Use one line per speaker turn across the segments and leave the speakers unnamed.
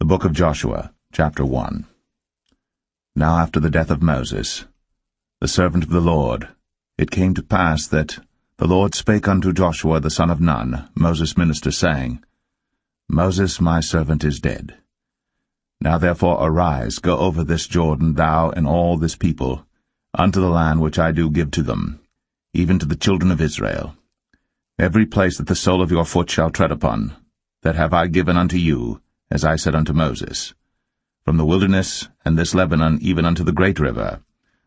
The book of Joshua, chapter 1. Now after the death of Moses, the servant of the Lord, it came to pass that the Lord spake unto Joshua the son of Nun, Moses' minister, saying, Moses my servant is dead. Now therefore arise, go over this Jordan, thou and all this people, unto the land which I do give to them, even to the children of Israel. Every place that the sole of your foot shall tread upon, that have I given unto you, as I said unto Moses, from the wilderness and this Lebanon even unto the great river,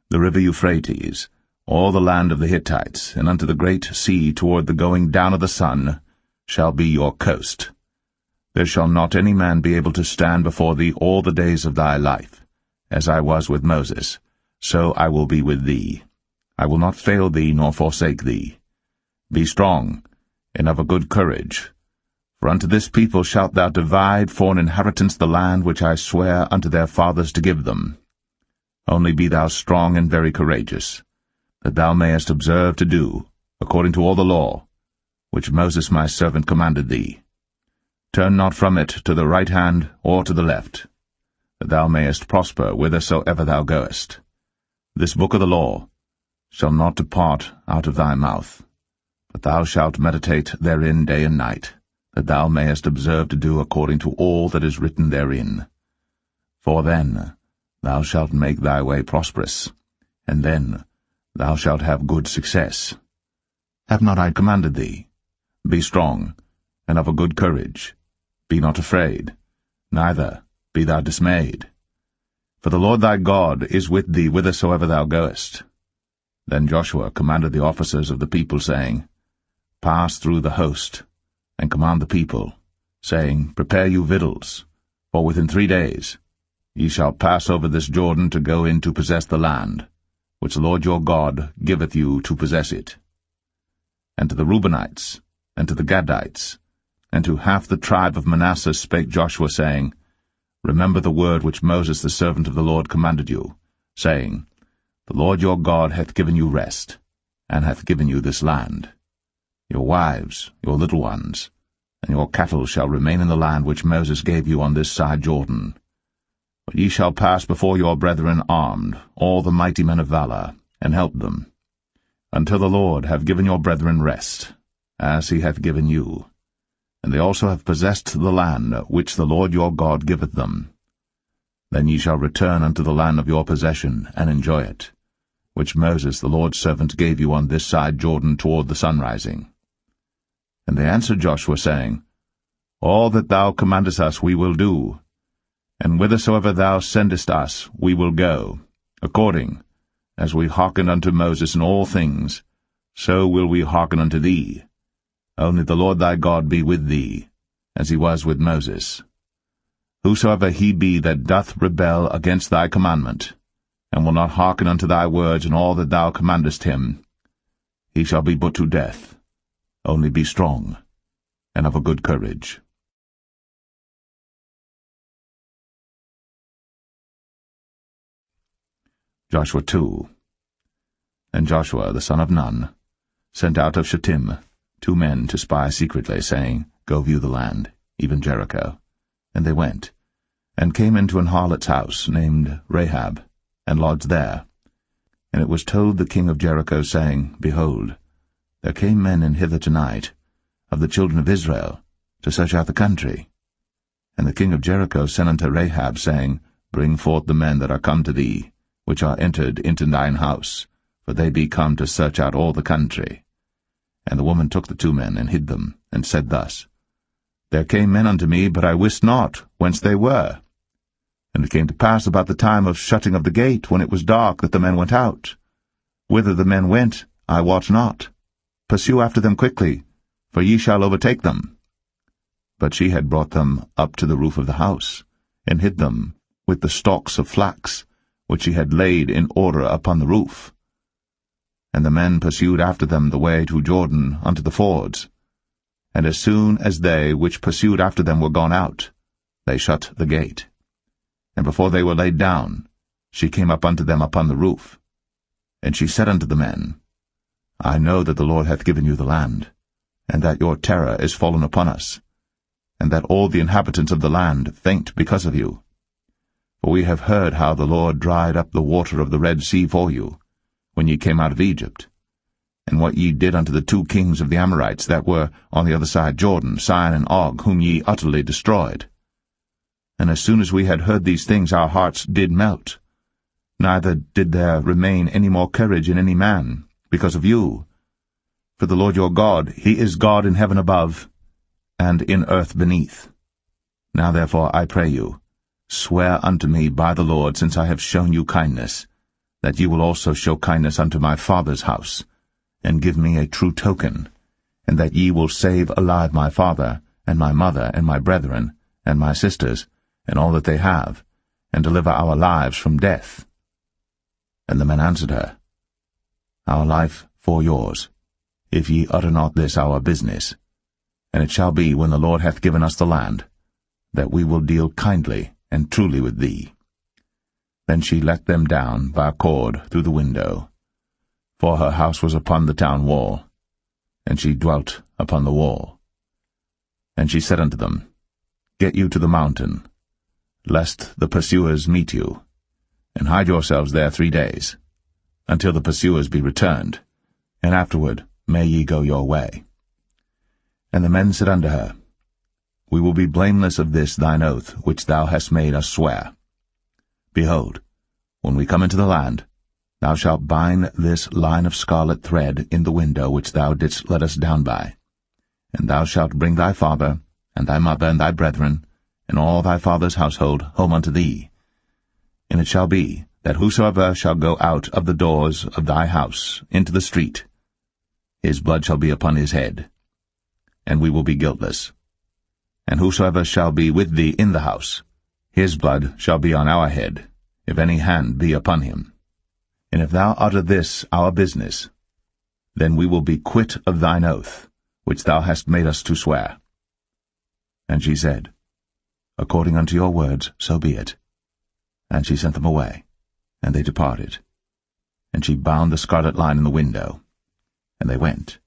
the river Euphrates, all the land of the Hittites, and unto the great sea toward the going down of the sun, shall be your coast. There shall not any man be able to stand before thee all the days of thy life. As I was with Moses, so I will be with thee. I will not fail thee nor forsake thee. Be strong, and of a good courage. For unto this people shalt thou divide for an inheritance the land which I swear unto their fathers to give them. Only be thou strong and very courageous, that thou mayest observe to do, according to all the law, which Moses my servant commanded thee. Turn not from it to the right hand or to the left, that thou mayest prosper whithersoever thou goest. This book of the law shall not depart out of thy mouth, but thou shalt meditate therein day and night, that thou mayest observe to do according to all that is written therein. For then thou shalt make thy way prosperous, and then thou shalt have good success. Have not I commanded thee? Be strong, and of a good courage. Be not afraid, neither be thou dismayed. For the Lord thy God is with thee whithersoever thou goest. Then Joshua commanded the officers of the people, saying, Pass through the host, and command the people, saying, Prepare you victuals, for within 3 days ye shall pass over this Jordan to go in to possess the land, which the Lord your God giveth you to possess it. And to the Reubenites, and to the Gadites, and to half the tribe of Manasseh spake Joshua, saying, Remember the word which Moses the servant of the Lord commanded you, saying, The Lord your God hath given you rest, and hath given you this land. Your wives, your little ones, and your cattle shall remain in the land which Moses gave you on this side Jordan. But ye shall pass before your brethren armed, all the mighty men of valor, and help them, until the Lord have given your brethren rest, as he hath given you. And they also have possessed the land which the Lord your God giveth them. Then ye shall return unto the land of your possession, and enjoy it, which Moses the Lord's servant gave you on this side Jordan toward the sunrising. And they answered Joshua, saying, All that thou commandest us we will do, and whithersoever thou sendest us we will go, according as we hearkened unto Moses in all things, so will we hearken unto thee. Only the Lord thy God be with thee, as he was with Moses. Whosoever he be that doth rebel against thy commandment, and will not hearken unto thy words in all that thou commandest him, he shall be put to death. Only be strong, and of a good courage. Joshua 2. And Joshua the son of Nun sent out of Shittim 2 men to spy secretly, saying, Go view the land, even Jericho. And they went, and came into an harlot's house, named Rahab, and lodged there. And it was told the king of Jericho, saying, Behold, there came men in hither tonight, of the children of Israel, to search out the country. And the king of Jericho sent unto Rahab, saying, Bring forth the men that are come to thee, which are entered into thine house, for they be come to search out all the country. And the woman took the 2 men, and hid them, and said thus, There came men unto me, but I wist not whence they were. And it came to pass about the time of shutting of the gate, when it was dark, that the men went out. Whither the men went, I wot not. Pursue after them quickly, for ye shall overtake them. But she had brought them up to the roof of the house, and hid them with the stalks of flax, which she had laid in order upon the roof. And the men pursued after them the way to Jordan unto the fords. And as soon as they which pursued after them were gone out, they shut the gate. And before they were laid down, she came up unto them upon the roof. And she said unto the men, I know that the Lord hath given you the land, and that your terror is fallen upon us. and that all the inhabitants of the land faint because of you. For we have heard how the Lord dried up the water of the Red Sea for you, when ye came out of Egypt, and what ye did unto the 2 kings of the Amorites that were on the other side Jordan, Sihon and Og, whom ye utterly destroyed. And as soon as we had heard these things, our hearts did melt. Neither did there remain any more courage in any man, because of you. For the Lord your God, he is God in heaven above, and in earth beneath. Now therefore, I pray you, swear unto me by the Lord, since I have shown you kindness, that ye will also show kindness unto my father's house, and give me a true token, and that ye will save alive my father, and my mother, and my brethren, and my sisters, and all that they have, and deliver our lives from death. And the men answered her, Our life for yours, if ye utter not this our business. And it shall be, when the Lord hath given us the land, that we will deal kindly and truly with thee. Then she let them down by a cord through the window, for her house was upon the town wall, and she dwelt upon the wall. And she said unto them, Get you to the mountain, lest the pursuers meet you, and hide yourselves there 3 days, until the pursuers be returned, and afterward may ye go your way. And the men said unto her, We will be blameless of this thine oath, which thou hast made us swear. Behold, when we come into the land, thou shalt bind this line of scarlet thread in the window which thou didst let us down by, and thou shalt bring thy father, and thy mother, and thy brethren, and all thy father's household home unto thee. And it shall be, that whosoever shall go out of the doors of thy house into the street, his blood shall be upon his head, and we will be guiltless. And whosoever shall be with thee in the house, his blood shall be on our head, if any hand be upon him. And if thou utter this our business, then we will be quit of thine oath, which thou hast made us to swear. And she said, According unto your words, so be it. And she sent them away, and they departed. And she bound the scarlet line in the window. And they went,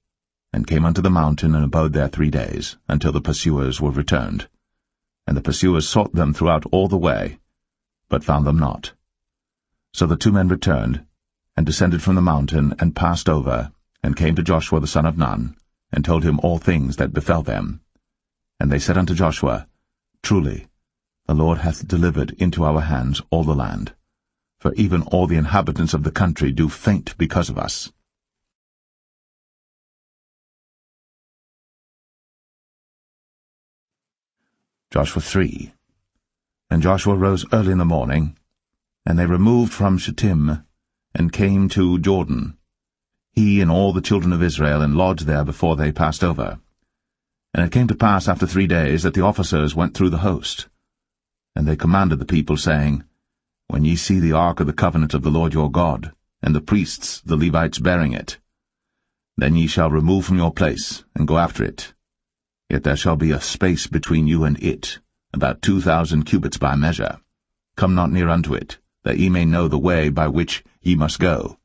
and came unto the mountain, and abode there 3 days, until the pursuers were returned. And the pursuers sought them throughout all the way, but found them not. So the 2 men returned, and descended from the mountain, and passed over, and came to Joshua the son of Nun, and told him all things that befell them. And they said unto Joshua, Truly, the Lord hath delivered into our hands all the land, for even all the inhabitants of the country do faint because of us. Joshua 3. And Joshua rose early in the morning, and they removed from Shittim, and came to Jordan, he and all the children of Israel, and lodged there before they passed over. And it came to pass after 3 days that the officers went through the host. And they commanded the people, saying, When ye see the ark of the covenant of the Lord your God, and the priests, the Levites, bearing it, then ye shall remove from your place, and go after it. Yet there shall be a space between you and it, about 2,000 cubits by measure. Come not near unto it, that ye may know the way by which ye must go.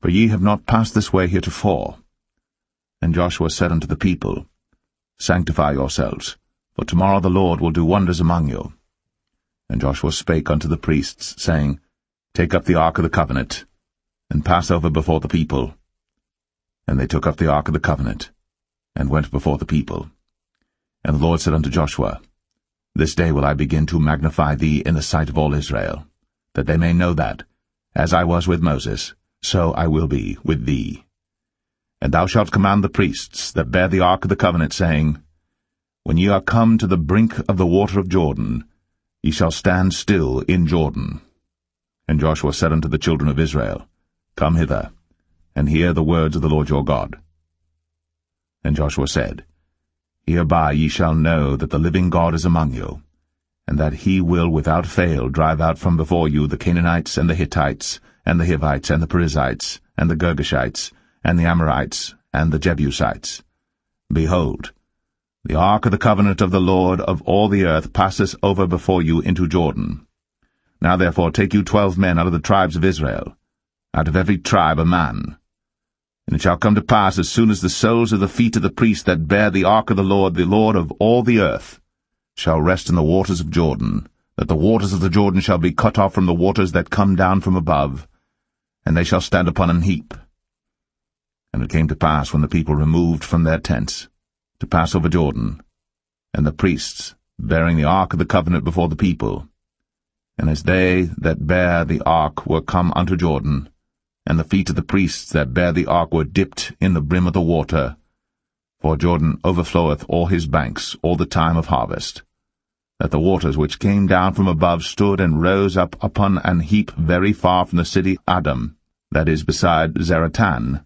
For ye have not passed this way heretofore. And Joshua said unto the people, Sanctify yourselves, for tomorrow the Lord will do wonders among you. And Joshua spake unto the priests, saying, Take up the ark of the covenant, and pass over before the people. And they took up the ark of the covenant, and went before the people. And the Lord said unto Joshua, This day will I begin to magnify thee in the sight of all Israel, that they may know that, as I was with Moses, so I will be with thee. And thou shalt command the priests that bear the ark of the covenant, saying, When ye are come to the brink of the water of Jordan, ye shall stand still in Jordan. And Joshua said unto the children of Israel, Come hither, and hear the words of the Lord your God. And Joshua said, Hereby ye shall know that the living God is among you, and that he will without fail drive out from before you the Canaanites, and the Hittites, and the Hivites, and the Perizzites, and the Girgashites, and the Amorites, and the Jebusites. Behold, the ark of the covenant of the Lord of all the earth passeth over before you into Jordan. Now therefore take you 12 men out of the tribes of Israel, out of every tribe a man. And it shall come to pass, as soon as the soles of the feet of the priests that bear the ark of the Lord of all the earth, shall rest in the waters of Jordan, that the waters of the Jordan shall be cut off from the waters that come down from above, and they shall stand upon an heap. And it came to pass, when the people removed from their tents, to pass over Jordan, and the priests, bearing the ark of the covenant before the people, and as they that bear the ark were come unto Jordan, and the feet of the priests that bear the ark were dipped in the brim of the water, for Jordan overfloweth all his banks all the time of harvest, that the waters which came down from above stood and rose up upon an heap very far from the city Adam, that is beside Zaratan,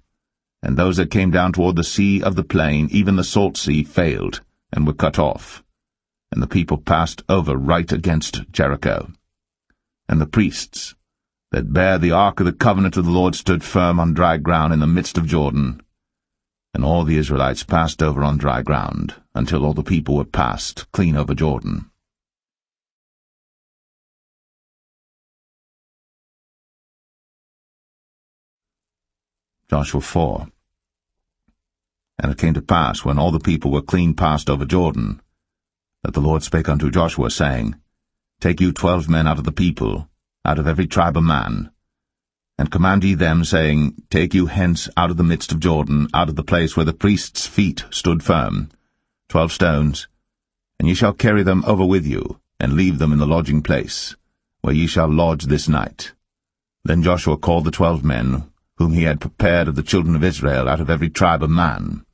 and those that came down toward the sea of the plain, even the salt sea, failed, and were cut off, and the people passed over right against Jericho. And the priests that bare the ark of the covenant of the Lord stood firm on dry ground in the midst of Jordan, and all the Israelites passed over on dry ground, until all the people were passed clean over Jordan. Joshua 4. And it came to pass, when all the people were clean passed over Jordan, that the Lord spake unto Joshua, saying, Take you 12 men out of the people, out of every tribe a man, and command ye them, saying, Take you hence out of the midst of Jordan, out of the place where the priests' feet stood firm, 12 stones, and ye shall carry them over with you, and leave them in the lodging place, where ye shall lodge this night. Then Joshua called the 12 men, whom he had prepared of the children of Israel, out of every tribe a man.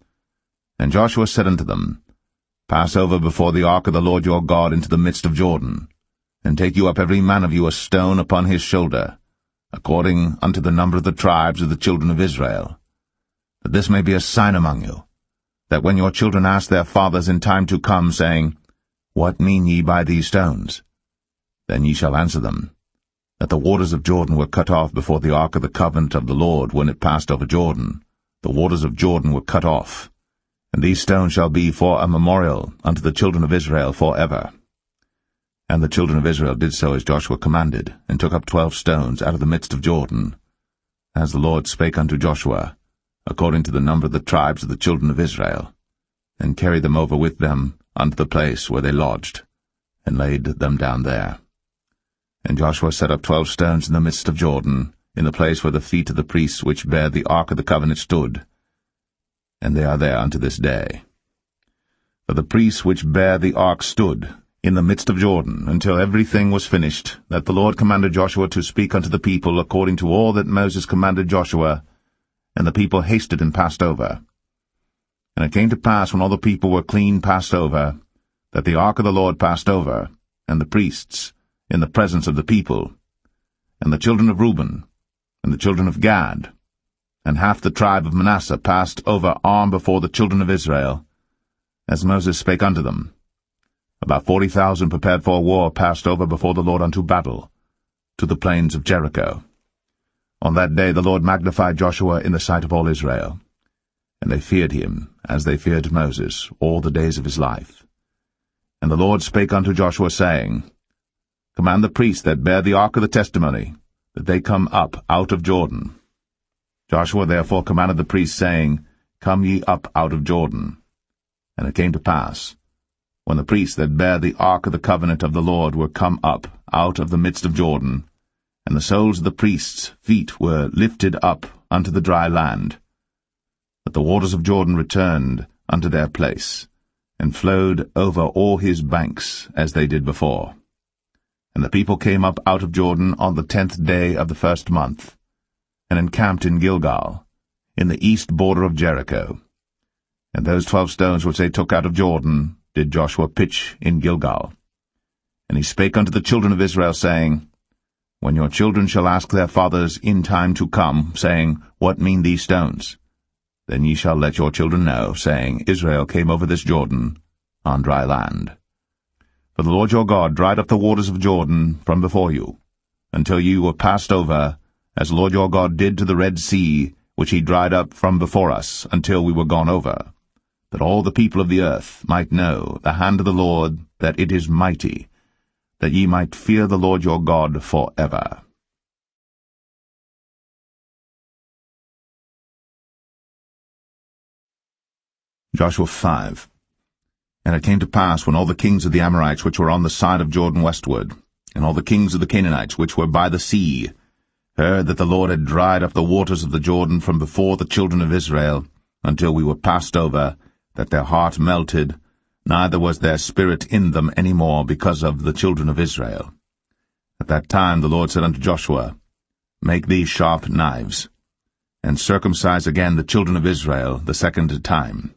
And Joshua said unto them, Pass over before the ark of the Lord your God into the midst of Jordan, and take you up every man of you a stone upon his shoulder, according unto the number of the tribes of the children of Israel, that this may be a sign among you, that when your children ask their fathers in time to come, saying, What mean ye by these stones? Then ye shall answer them, that the waters of Jordan were cut off before the ark of the covenant of the Lord when it passed over Jordan. The waters of Jordan were cut off, and these stones shall be for a memorial unto the children of Israel for ever. And the children of Israel did so as Joshua commanded, and took up 12 stones out of the midst of Jordan, as the Lord spake unto Joshua, according to the number of the tribes of the children of Israel, and carried them over with them unto the place where they lodged, and laid them down there. And Joshua set up 12 stones in the midst of Jordan, in the place where the feet of the priests which bare the ark of the covenant stood, and they are there unto this day. For the priests which bare the ark stood in the midst of Jordan, until everything was finished, that the Lord commanded Joshua to speak unto the people according to all that Moses commanded Joshua, and the people hasted and passed over. And it came to pass, when all the people were clean passed over, that the ark of the Lord passed over, and the priests, in the presence of the people, and the children of Reuben, and the children of Gad, and half the tribe of Manasseh passed over arm before the children of Israel, as Moses spake unto them. About 40,000 prepared for war passed over before the Lord unto battle, to the plains of Jericho. On that day the Lord magnified Joshua in the sight of all Israel, and they feared him, as they feared Moses, all the days of his life. And the Lord spake unto Joshua, saying, Command the priests that bear the ark of the testimony, that they come up out of Jordan. Joshua therefore commanded the priests, saying, Come ye up out of Jordan. And it came to pass, when the priests that bare the ark of the covenant of the Lord were come up out of the midst of Jordan, and the soles of the priests' feet were lifted up unto the dry land, that the waters of Jordan returned unto their place, and flowed over all his banks as they did before. And the people came up out of Jordan on the 10th day of the 1st month, and encamped in Gilgal, in the east border of Jericho. And those 12 stones which they took out of Jordan did Joshua pitch in Gilgal. And he spake unto the children of Israel, saying, When your children shall ask their fathers in time to come, saying, What mean these stones? Then ye shall let your children know, saying, Israel came over this Jordan on dry land. For the Lord your God dried up the waters of Jordan from before you, until ye were passed over, as the Lord your God did to the Red Sea, which he dried up from before us, until we were gone over, that all the people of the earth might know the hand of the Lord, that it is mighty, that ye might fear the Lord your God for ever. Joshua 5. And it came to pass, when all the kings of the Amorites which were on the side of Jordan westward, and all the kings of the Canaanites which were by the sea, heard that the Lord had dried up the waters of the Jordan from before the children of Israel, until we were passed over, that their heart melted, neither was there spirit in them any more because of the children of Israel. At that time the Lord said unto Joshua, Make thee sharp knives, and circumcise again the children of Israel the second time.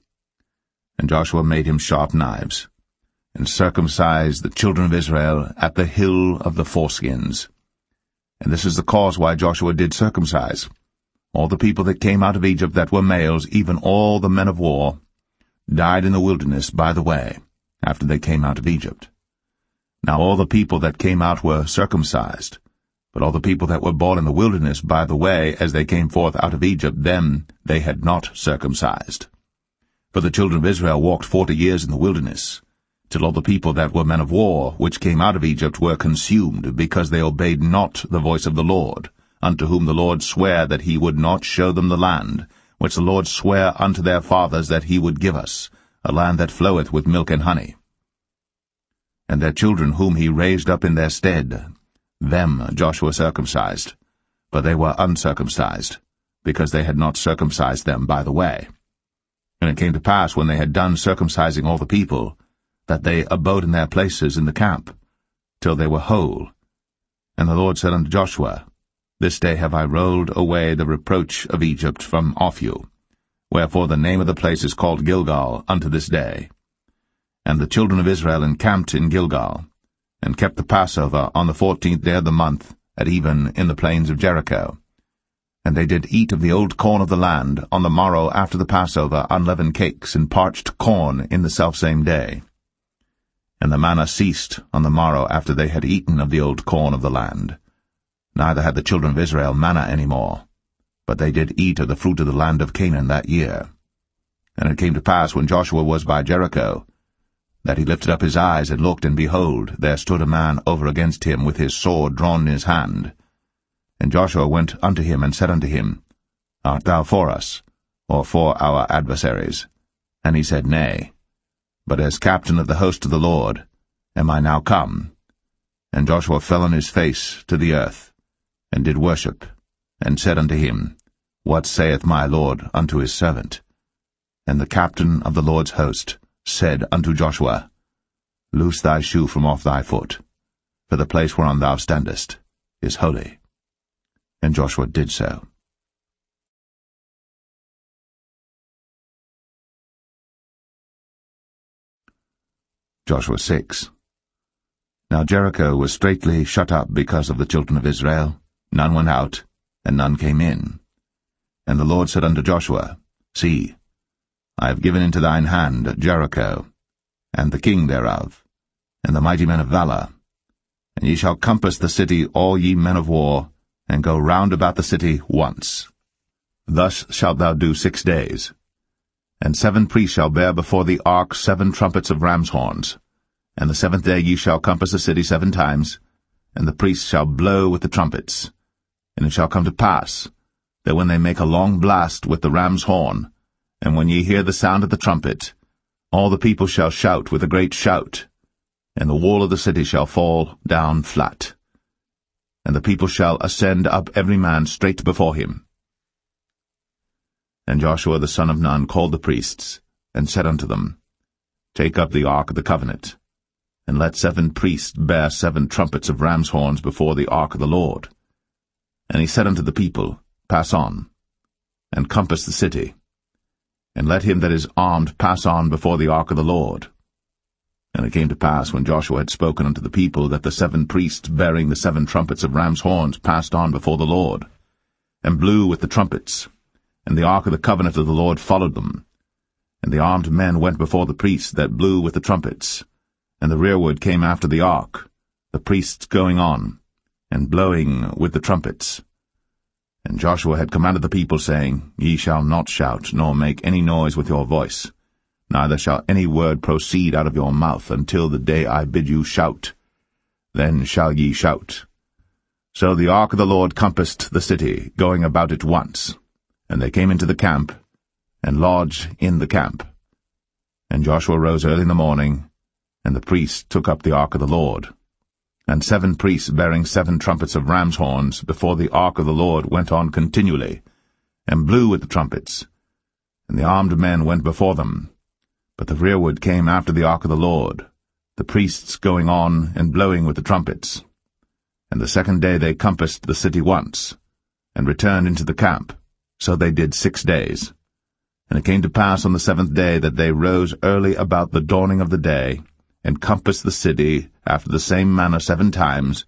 And Joshua made him sharp knives, and circumcised the children of Israel at the hill of the foreskins. And this is the cause why Joshua did circumcise all the people that came out of Egypt that were males, even all the men of war, died in the wilderness by the way, after they came out of Egypt. Now all the people that came out were circumcised, but all the people that were born in the wilderness by the way, as they came forth out of Egypt, them they had not circumcised. For the children of Israel walked 40 years in the wilderness, till all the people that were men of war, which came out of Egypt, were consumed, because they obeyed not the voice of the Lord, unto whom the Lord sware that he would not show them the land, which the Lord sware unto their fathers that he would give us, a land that floweth with milk and honey. And their children whom he raised up in their stead, them Joshua circumcised, but they were uncircumcised, because they had not circumcised them by the way. And it came to pass, when they had done circumcising all the people, that they abode in their places in the camp, till they were whole. And the Lord said unto Joshua, This day have I rolled away the reproach of Egypt from off you. Wherefore the name of the place is called Gilgal unto this day. And the children of Israel encamped in Gilgal, and kept the Passover on the 14th day of the month, at even in the plains of Jericho. And they did eat of the old corn of the land on the morrow after the Passover, unleavened cakes and parched corn in the selfsame day. And the manna ceased on the morrow after they had eaten of the old corn of the land. Neither had the children of Israel manna any more, but they did eat of the fruit of the land of Canaan that year. And it came to pass, when Joshua was by Jericho, that he lifted up his eyes and looked, and behold, there stood a man over against him with his sword drawn in his hand. And Joshua went unto him and said unto him, Art thou for us, or for our adversaries? And he said, Nay, but as captain of the host of the Lord am I now come. And Joshua fell on his face to the earth, and did worship, and said unto him, What saith my Lord unto his servant? And the captain of the Lord's host said unto Joshua, Loose thy shoe from off thy foot, for the place whereon thou standest is holy. And Joshua did so. Joshua 6. Now Jericho was straitly shut up because of the children of Israel. None went out, and none came in. And the Lord said unto Joshua, See, I have given into thine hand Jericho, and the king thereof, and the mighty men of valor. And ye shall compass the city, all ye men of war, and go round about the city once. Thus shalt thou do 6 days. And 7 priests shall bear before the ark 7 trumpets of ram's horns. And the 7th day ye shall compass the city 7 times, and the priests shall blow with the trumpets. And it shall come to pass, that when they make a long blast with the ram's horn, and when ye hear the sound of the trumpet, all the people shall shout with a great shout, and the wall of the city shall fall down flat. And the people shall ascend up every man straight before him. And Joshua the son of Nun called the priests, and said unto them, Take up the ark of the covenant, and let 7 priests bear 7 trumpets of ram's horns before the ark of the Lord. And he said unto the people, Pass on, and compass the city, and let him that is armed pass on before the ark of the Lord. And it came to pass, when Joshua had spoken unto the people, that the 7 priests bearing the 7 trumpets of ram's horns passed on before the Lord, and blew with the trumpets, and the ark of the covenant of the Lord followed them. And the armed men went before the priests that blew with the trumpets, and the rearward came after the ark, the priests going on, and blowing with the trumpets. And Joshua had commanded the people, saying, Ye shall not shout, nor make any noise with your voice, neither shall any word proceed out of your mouth until the day I bid you shout. Then shall ye shout. So the ark of the Lord compassed the city, going about it once. And they came into the camp, and lodged in the camp. And Joshua rose early in the morning, and the priests took up the ark of the Lord. And 7 priests bearing 7 trumpets of ram's horns before the ark of the Lord went on continually, and blew with the trumpets. And the armed men went before them. But the rearward came after the ark of the Lord, the priests going on and blowing with the trumpets. And the 2nd day they compassed the city once, and returned into the camp. So they did 6 days. And it came to pass on the 7th day that they rose early about the dawning of the day, and compassed the city after the same manner 7 times.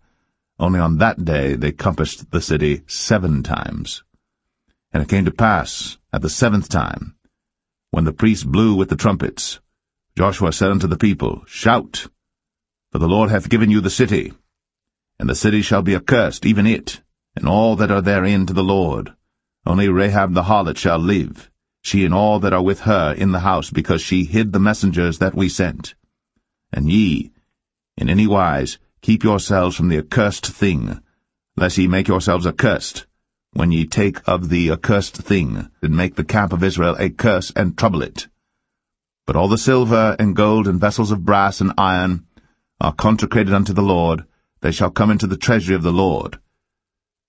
Only on that day they compassed the city 7 times. And it came to pass at the 7th time, when the priests blew with the trumpets, Joshua said unto the people, Shout, for the Lord hath given you the city. And the city shall be accursed, even it, and all that are therein to the Lord. Only Rahab the harlot shall live, she and all that are with her in the house, because she hid the messengers that we sent. And ye, in any wise, keep yourselves from the accursed thing, lest ye make yourselves accursed, when ye take of the accursed thing, and make the camp of Israel a curse, and trouble it. But all the silver and gold and vessels of brass and iron are consecrated unto the Lord, they shall come into the treasury of the Lord.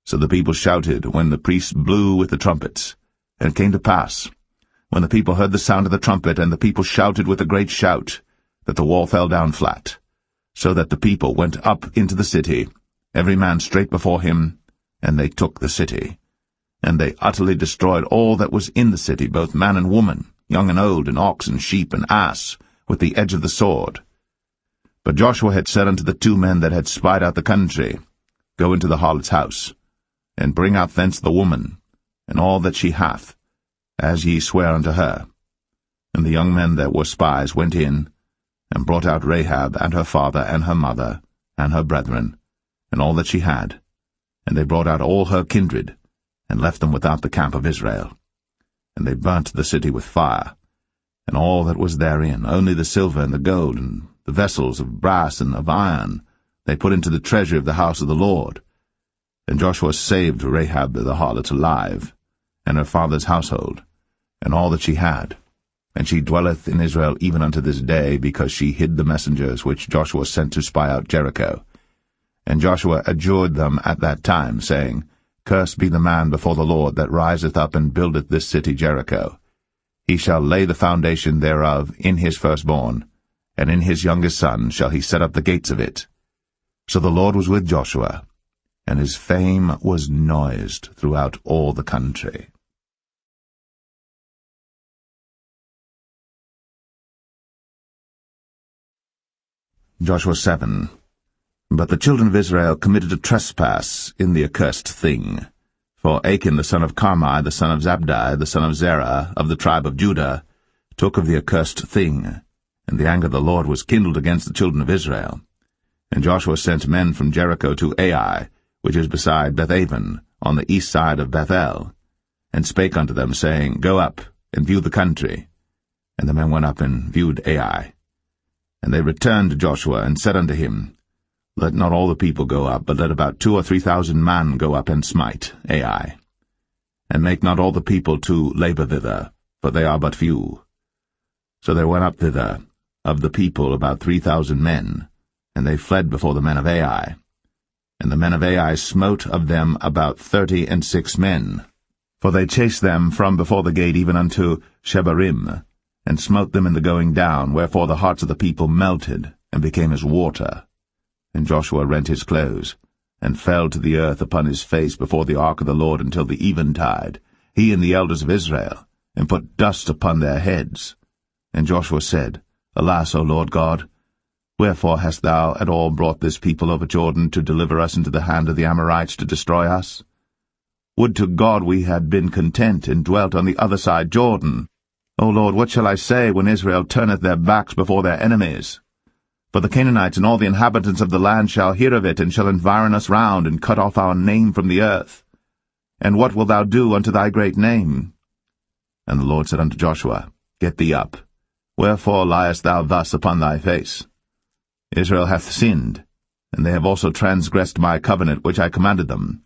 So the people shouted when the priests blew with the trumpets. And it came to pass, when the people heard the sound of the trumpet, and the people shouted with a great shout, that the wall fell down flat, so that the people went up into the city, every man straight before him, and they took the city. And they utterly destroyed all that was in the city, both man and woman, young and old, and ox and sheep and ass, with the edge of the sword. But Joshua had said unto the 2 men that had spied out the country, Go into the harlot's house, and bring out thence the woman, and all that she hath, as ye swear unto her. And the young men that were spies went in, and brought out Rahab, and her father, and her mother, and her brethren, and all that she had. And they brought out all her kindred, and left them without the camp of Israel. And they burnt the city with fire, and all that was therein, only the silver and the gold, and the vessels of brass and of iron, they put into the treasury of the house of the Lord. And Joshua saved Rahab the harlot alive, and her father's household, and all that she had. And she dwelleth in Israel even unto this day, because she hid the messengers which Joshua sent to spy out Jericho. And Joshua adjured them at that time, saying, Cursed be the man before the Lord that riseth up and buildeth this city Jericho. He shall lay the foundation thereof in his firstborn, and in his youngest son shall he set up the gates of it. So the Lord was with Joshua, and his fame was noised throughout all the country. Joshua 7. But the children of Israel committed a trespass in the accursed thing. For Achan the son of Carmi, the son of Zabdi, the son of Zerah, of the tribe of Judah, took of the accursed thing, and the anger of the Lord was kindled against the children of Israel. And Joshua sent men from Jericho to Ai, which is beside Bethaven, on the east side of Bethel, and spake unto them, saying, Go up, and view the country. And the men went up and viewed Ai. And they returned to Joshua, and said unto him, Let not all the people go up, but let about 2,000 or 3,000 men go up and smite Ai. And make not all the people to labor thither, for they are but few. So there went up thither, of the people about 3,000 men, and they fled before the men of Ai. And the men of Ai smote of them about 36 men. For they chased them from before the gate even unto Shebarim, and smote them in the going down, wherefore the hearts of the people melted, and became as water. And Joshua rent his clothes, and fell to the earth upon his face before the ark of the Lord until the eventide, he and the elders of Israel, and put dust upon their heads. And Joshua said, Alas, O Lord God, wherefore hast thou at all brought this people over Jordan to deliver us into the hand of the Amorites to destroy us? Would to God we had been content and dwelt on the other side Jordan. O Lord, what shall I say when Israel turneth their backs before their enemies? For the Canaanites and all the inhabitants of the land shall hear of it, and shall environ us round, and cut off our name from the earth. And what wilt thou do unto thy great name? And the Lord said unto Joshua, Get thee up. Wherefore liest thou thus upon thy face? Israel hath sinned, and they have also transgressed my covenant which I commanded them.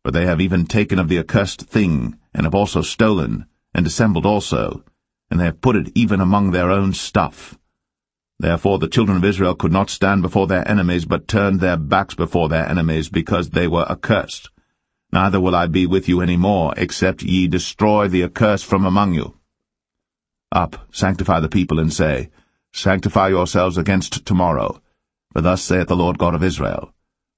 For they have even taken of the accursed thing, and have also stolen, and dissembled also. and they have put it even among their own stuff. Therefore the children of Israel could not stand before their enemies, but turned their backs before their enemies, because they were accursed. Neither will I be with you any more, except ye destroy the accursed from among you. Up, sanctify the people, and say, Sanctify yourselves against tomorrow. For thus saith the Lord God of Israel,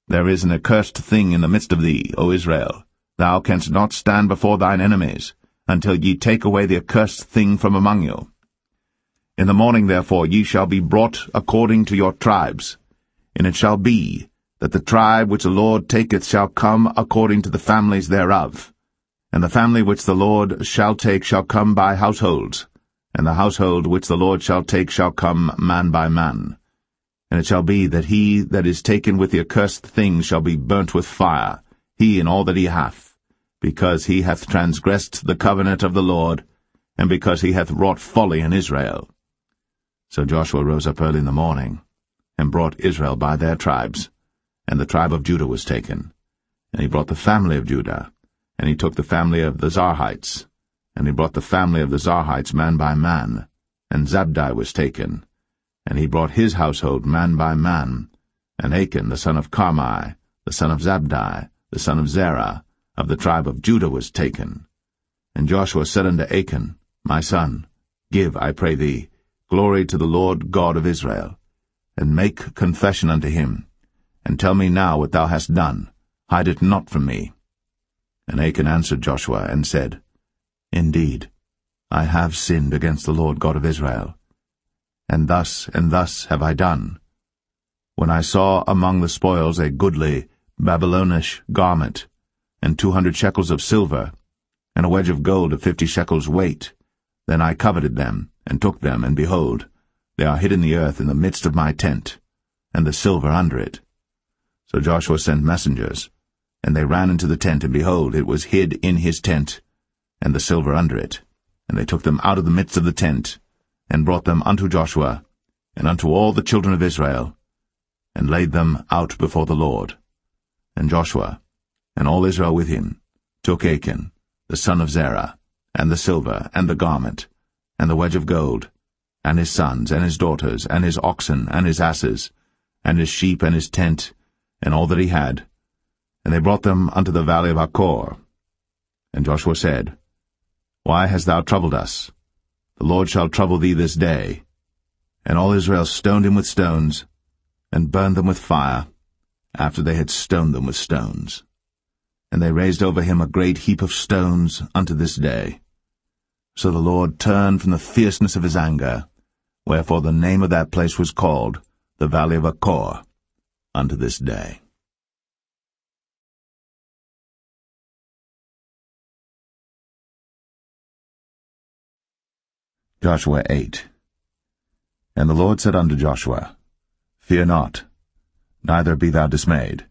There is an accursed thing in the midst of thee, O Israel. Thou canst not stand before thine enemies, until ye take away the accursed thing from among you. In the morning therefore ye shall be brought according to your tribes. And it shall be, that the tribe which the Lord taketh shall come according to the families thereof. And the family which the Lord shall take shall come by households, and the household which the Lord shall take shall come man by man. And it shall be that he that is taken with the accursed thing shall be burnt with fire, he and all that he hath, because he hath transgressed the covenant of the Lord, and because he hath wrought folly in Israel. So Joshua rose up early in the morning, and brought Israel by their tribes, and the tribe of Judah was taken. And he brought the family of Judah, and he took the family of the Zarhites, and he brought the family of the Zarhites man by man, and Zabdi was taken, and he brought his household man by man, and Achan the son of Carmi, the son of Zabdi, the son of Zerah, of the tribe of Judah was taken. And Joshua said unto Achan, My son, give, I pray thee, glory to the Lord God of Israel, and make confession unto him, and tell me now what thou hast done, hide it not from me. And Achan answered Joshua, and said, Indeed, I have sinned against the Lord God of Israel, and thus have I done. When I saw among the spoils a goodly Babylonish garment, and 200 shekels of silver, and a wedge of gold of 50 shekels weight, then I coveted them, and took them, and behold, they are hid in the earth in the midst of my tent, and the silver under it. So Joshua sent messengers, and they ran into the tent, and behold, it was hid in his tent, and the silver under it. And they took them out of the midst of the tent, and brought them unto Joshua, and unto all the children of Israel, and laid them out before the Lord. And Joshua, and all Israel with him, took Achan, the son of Zerah, and the silver, and the garment, and the wedge of gold, and his sons, and his daughters, and his oxen, and his asses, and his sheep, and his tent, and all that he had, and they brought them unto the valley of Achor. And Joshua said, Why hast thou troubled us? The Lord shall trouble thee this day. And all Israel stoned him with stones, and burned them with fire, after they had stoned them with stones. And they raised over him a great heap of stones unto this day. So the Lord turned from the fierceness of his anger, wherefore the name of that place was called the valley of Achor unto this day. Joshua 8. And the Lord said unto Joshua, Fear not, neither be thou dismayed.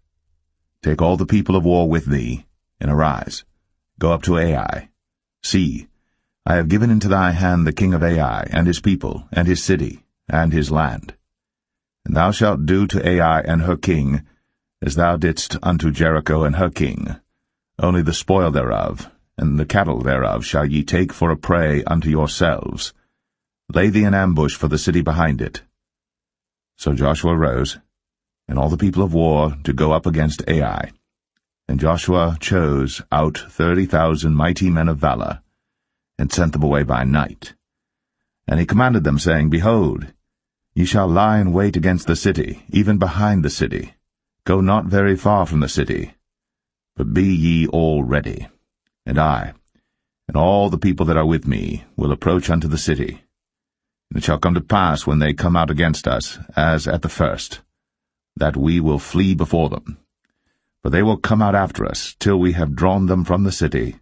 Take all the people of war with thee, and arise, go up to Ai. See, I have given into thy hand the king of Ai, and his people, and his city, and his land. And thou shalt do to Ai and her king, as thou didst unto Jericho and her king. Only the spoil thereof, and the cattle thereof shall ye take for a prey unto yourselves. Lay thee an ambush for the city behind it. So Joshua rose, and all the people of war, to go up against Ai. And Joshua chose out 30,000 mighty men of valor, and sent them away by night. And he commanded them, saying, Behold, ye shall lie in wait against the city, even behind the city. Go not very far from the city, but be ye all ready. And I, and all the people that are with me, will approach unto the city. And it shall come to pass, when they come out against us, as at the first, that we will flee before them. For they will come out after us, till we have drawn them from the city.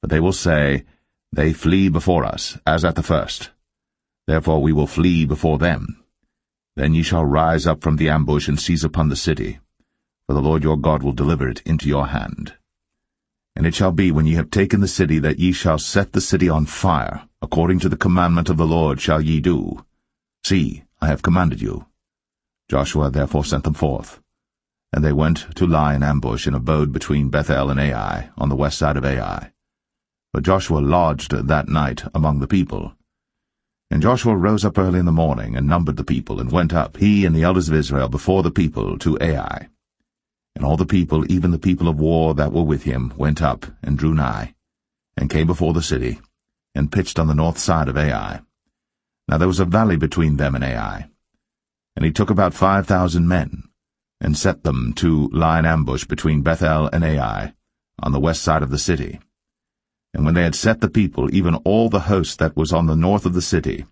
But they will say, They flee before us, as at the first. Therefore we will flee before them. Then ye shall rise up from the ambush, and seize upon the city, for the Lord your God will deliver it into your hand. And it shall be, when ye have taken the city, that ye shall set the city on fire, according to the commandment of the Lord shall ye do. See, I have commanded you. Joshua therefore sent them forth. And they went to lie in ambush, and abode between Bethel and Ai, on the west side of Ai. But Joshua lodged that night among the people. And Joshua rose up early in the morning, and numbered the people, and went up, he and the elders of Israel, before the people to Ai. And all the people, even the people of war that were with him, went up, and drew nigh, and came before the city, and pitched on the north side of Ai. Now there was a valley between them and Ai. And he took about 5,000 men, and set them to lie in ambush between Bethel and Ai, on the west side of the city. And when they had set the people, even all the host that was on the north of the city,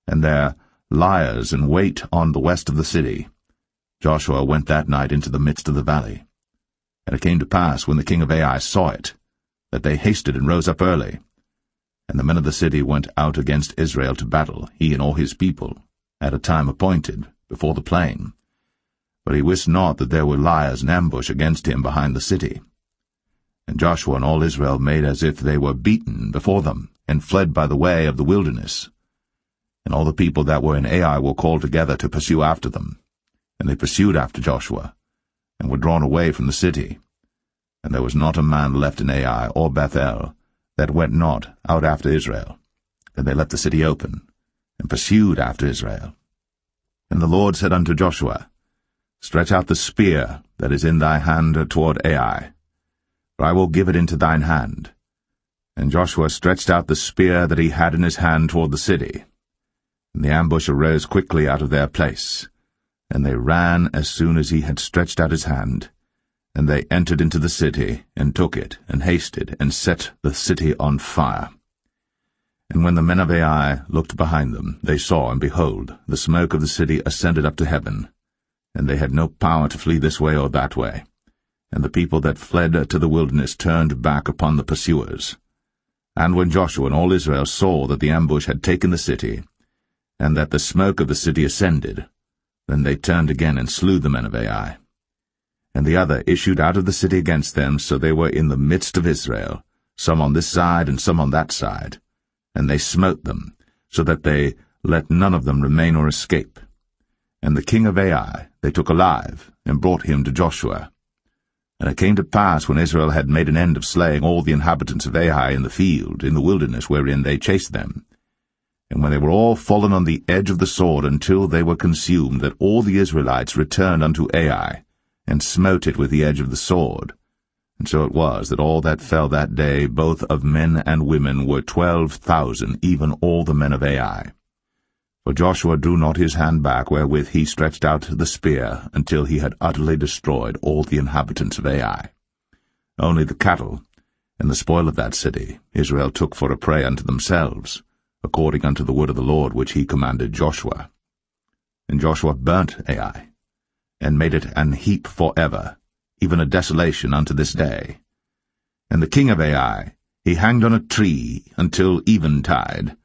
and their liers in wait on the west of the city, Joshua went that night into the midst of the valley. And it came to pass, when the king of Ai saw it, that they hasted and rose up early. And the men of the city went out against Israel to battle, he and all his people, at a time appointed, before the plain. But he wist not that there were liers in ambush against him behind the city. And Joshua and all Israel made as if they were beaten before them, and fled by the way of the wilderness. And all the people that were in Ai were called together to pursue after them. And they pursued after Joshua, and were drawn away from the city. And there was not a man left in Ai or Bethel that went not out after Israel. And they left the city open, and pursued after Israel. And the Lord said unto Joshua, Stretch out the spear that is in thy hand toward Ai, for I will give it into thine hand. And Joshua stretched out the spear that he had in his hand toward the city. And the ambush arose quickly out of their place. And they ran as soon as he had stretched out his hand. And they entered into the city, and took it, and hasted, and set the city on fire. And when the men of Ai looked behind them, they saw, and behold, the smoke of the city ascended up to heaven. And they had no power to flee this way or that way. And the people that fled to the wilderness turned back upon the pursuers. And when Joshua and all Israel saw that the ambush had taken the city, and that the smoke of the city ascended, then they turned again and slew the men of Ai. And the other issued out of the city against them, so they were in the midst of Israel, some on this side and some on that side. And they smote them, so that they let none of them remain or escape. And the king of Ai they took alive, and brought him to Joshua. And it came to pass, when Israel had made an end of slaying all the inhabitants of Ai in the field, in the wilderness wherein they chased them, and when they were all fallen on the edge of the sword until they were consumed, that all the Israelites returned unto Ai, and smote it with the edge of the sword. And so it was, that all that fell that day, both of men and women, were 12,000, even all the men of Ai. For Joshua drew not his hand back, wherewith he stretched out the spear, until he had utterly destroyed all the inhabitants of Ai. Only the cattle and the spoil of that city Israel took for a prey unto themselves, according unto the word of the Lord which he commanded Joshua. And Joshua burnt Ai, and made it an heap for ever, even a desolation unto this day. And the king of Ai he hanged on a tree until eventide,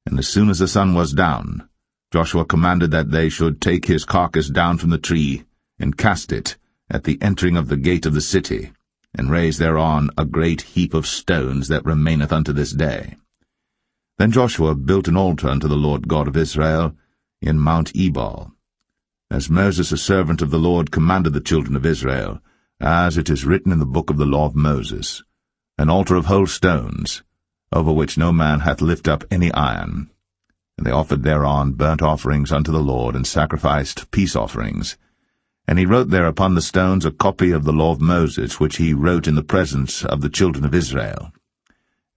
and as soon as the sun was down, Joshua commanded that they should take his carcass down from the tree, and cast it at the entering of the gate of the city, and raise thereon a great heap of stones that remaineth unto this day. Then Joshua built an altar unto the Lord God of Israel in Mount Ebal, as Moses the servant of the Lord commanded the children of Israel, as it is written in the book of the law of Moses, an altar of whole stones, over which no man hath lifted up any iron. And they offered thereon burnt offerings unto the Lord, and sacrificed peace offerings. And he wrote there upon the stones a copy of the law of Moses, which he wrote in the presence of the children of Israel.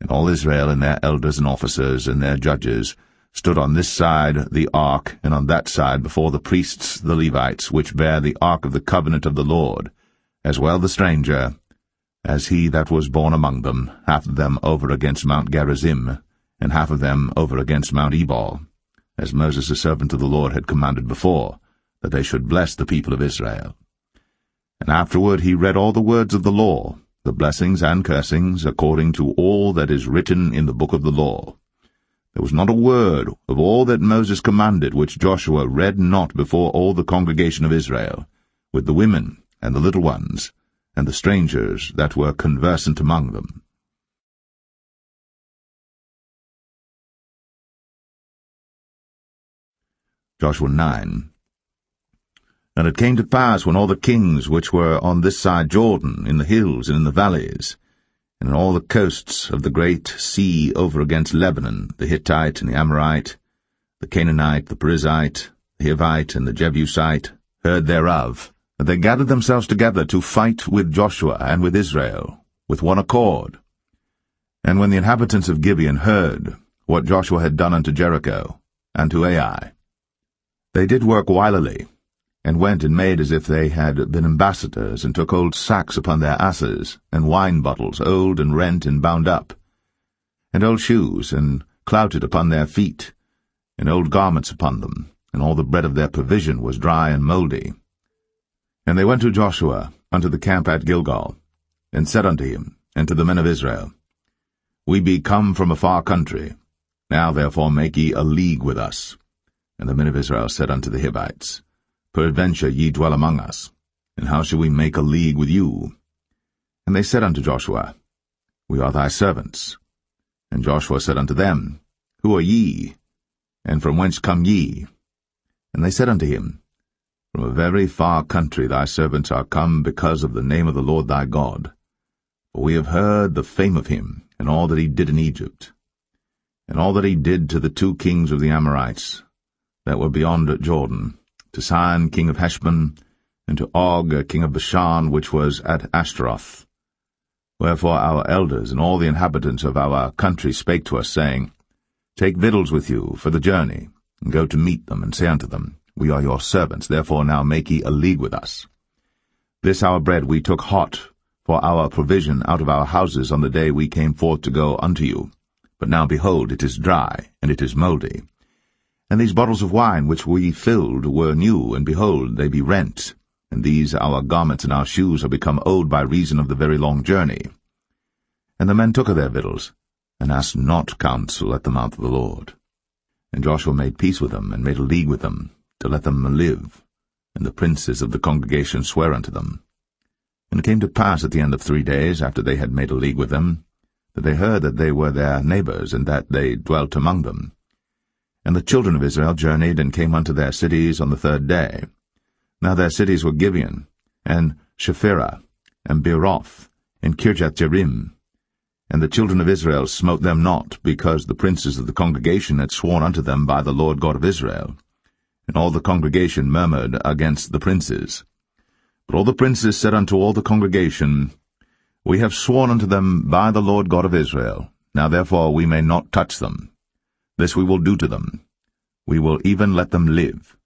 And all Israel and their elders and officers and their judges stood on this side the ark, and on that side before the priests the Levites, which bear the ark of the covenant of the Lord, as well the stranger, as he that was born among them, half of them over against Mount Gerizim, and half of them over against Mount Ebal, as Moses the servant of the Lord had commanded before, that they should bless the people of Israel. And afterward he read all the words of the law, the blessings and cursings, according to all that is written in the book of the law. There was not a word of all that Moses commanded which Joshua read not before all the congregation of Israel, with the women and the little ones, and the strangers that were conversant among them. Joshua 9. And it came to pass, when all the kings which were on this side Jordan, in the hills and in the valleys, and in all the coasts of the great sea over against Lebanon, the Hittite and the Amorite, the Canaanite, the Perizzite, the Hivite, and the Jebusite, heard thereof, that they gathered themselves together to fight with Joshua and with Israel, with one accord. And when the inhabitants of Gibeon heard what Joshua had done unto Jericho, and to Ai, they did work wilily, and went and made as if they had been ambassadors, and took old sacks upon their asses, and wine bottles, old and rent and bound up, and old shoes, and clouted upon their feet, and old garments upon them, and all the bread of their provision was dry and mouldy. And they went to Joshua unto the camp at Gilgal, and said unto him, and to the men of Israel, We be come from a far country. Now therefore make ye a league with us. And the men of Israel said unto the Hivites, Peradventure ye dwell among us, and how shall we make a league with you? And they said unto Joshua, We are thy servants. And Joshua said unto them, Who are ye? And from whence come ye? And they said unto him, From a very far country thy servants are come because of the name of the Lord thy God. For we have heard the fame of him, and all that he did in Egypt, and all that he did to the 2 kings of the Amorites, that were beyond Jordan, to Sihon king of Heshbon, and to Og king of Bashan, which was at Ashtaroth. Wherefore our elders and all the inhabitants of our country spake to us, saying, Take victuals with you for the journey, and go to meet them, and say unto them, We are your servants, therefore now make ye a league with us. This our bread we took hot for our provision out of our houses on the day we came forth to go unto you. But now, behold, it is dry, and it is mouldy. And these bottles of wine which we filled were new, and behold, they be rent. And these our garments and our shoes are become old by reason of the very long journey. And the men took of their victuals, and asked not counsel at the mouth of the Lord. And Joshua made peace with them, and made a league with them, to let them live. And the princes of the congregation sware unto them. And it came to pass at the end of 3 days, after they had made a league with them, that they heard that they were their neighbors, and that they dwelt among them. And the children of Israel journeyed, and came unto their cities on the 3rd day. Now their cities were Gibeon, and Shephirah, and Beeroth, and Kirjath-jearim. And the children of Israel smote them not, because the princes of the congregation had sworn unto them by the Lord God of Israel. And all the congregation murmured against the princes. But all the princes said unto all the congregation, We have sworn unto them by the Lord God of Israel. Now therefore we may not touch them. This we will do to them. We will even let them live,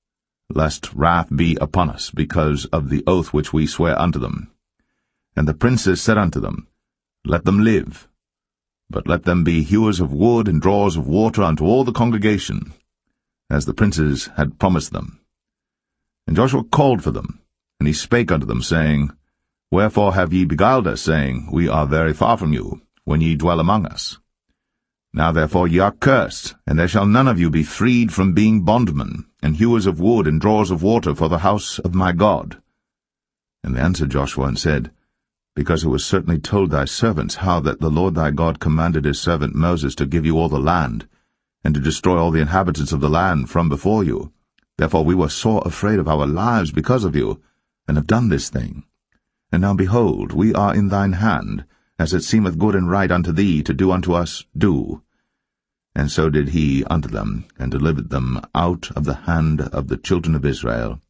lest wrath be upon us, because of the oath which we swear unto them. And the princes said unto them, Let them live, but let them be hewers of wood and drawers of water unto all the congregation, as the princes had promised them. And Joshua called for them, and he spake unto them, saying, Wherefore have ye beguiled us, saying, We are very far from you, when ye dwell among us? Now therefore ye are cursed, and there shall none of you be freed from being bondmen, and hewers of wood and drawers of water for the house of my God. And they answered Joshua, and said, Because it was certainly told thy servants how that the Lord thy God commanded his servant Moses to give you all the land, and to destroy all the inhabitants of the land from before you. Therefore we were sore afraid of our lives because of you, and have done this thing. And now behold, we are in thine hand, as it seemeth good and right unto thee to do unto us, do. And so did he unto them, and delivered them out of the hand of the children of Israel,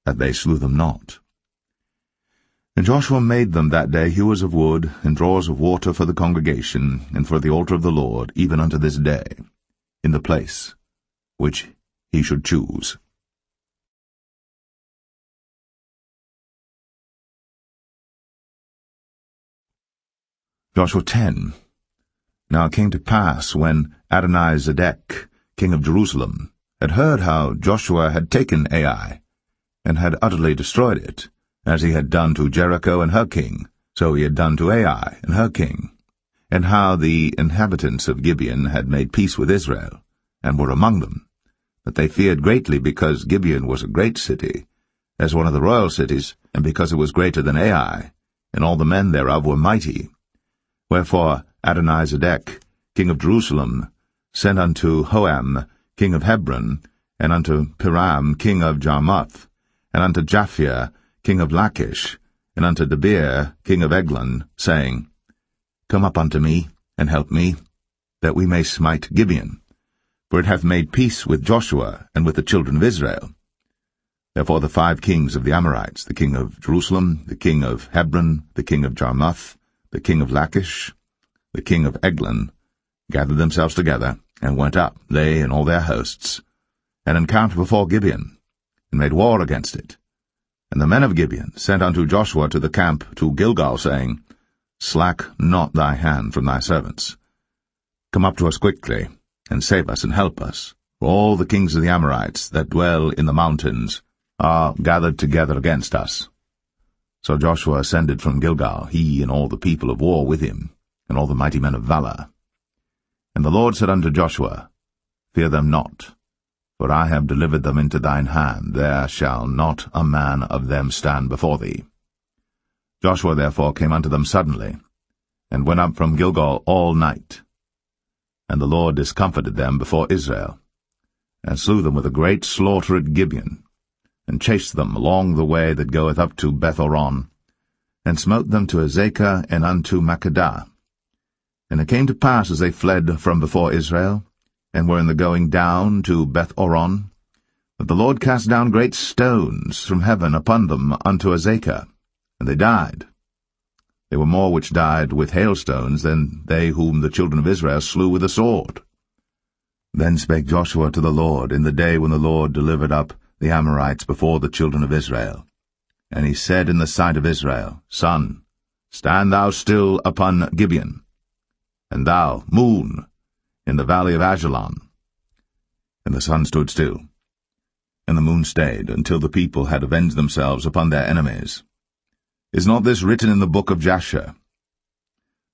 that they slew them not. And Joshua made them that day hewers of wood, and drawers of water for the congregation, and for the altar of the Lord, even unto this day, in the place which he should choose. Joshua 10. Now it came to pass, when Adonizedek, king of Jerusalem, had heard how Joshua had taken Ai, and had utterly destroyed it, as he had done to Jericho and her king, so he had done to Ai and her king, and how the inhabitants of Gibeon had made peace with Israel, and were among them, that they feared greatly, because Gibeon was a great city, as one of the royal cities, and because it was greater than Ai, and all the men thereof were mighty. Wherefore Adonizedek, king of Jerusalem, sent unto Hoam, king of Hebron, and unto Piram, king of Jarmuth, and unto Japhia, king of Lachish, and unto Debir, king of Eglon, saying, Come up unto me, and help me, that we may smite Gibeon. for it hath made peace with Joshua and with the children of Israel. Therefore the 5 kings of the Amorites, the king of Jerusalem, the king of Hebron, the king of Jarmuth, the king of Lachish, the king of Eglon, gathered themselves together, and went up, they and all their hosts, and encamped before Gibeon, and made war against it. And the men of Gibeon sent unto Joshua to the camp to Gilgal, saying, Slack not thy hand from thy servants. Come up to us quickly, and save us and help us, for all the kings of the Amorites that dwell in the mountains are gathered together against us. So Joshua ascended from Gilgal, he and all the people of war with him, and all the mighty men of valor. And the Lord said unto Joshua, Fear them not, for I have delivered them into thine hand, there shall not a man of them stand before thee. Joshua therefore came unto them suddenly, and went up from Gilgal all night. And the Lord discomfited them before Israel, and slew them with a great slaughter at Gibeon, and chased them along the way that goeth up to Beth-horon, and smote them to Azekah and unto Makkedah. And it came to pass, as they fled from before Israel, and were in the going down to Beth-horon, that the Lord cast down great stones from heaven upon them unto Azekah, and they died. There were more which died with hailstones than they whom the children of Israel slew with the sword. Then spake Joshua to the Lord in the day when the Lord delivered up the Amorites before the children of Israel. And he said in the sight of Israel, Sun, stand thou still upon Gibeon, and thou, moon, in the valley of Ajalon. And the sun stood still, and the moon stayed, until the people had avenged themselves upon their enemies. Is not this written in the book of Jasher?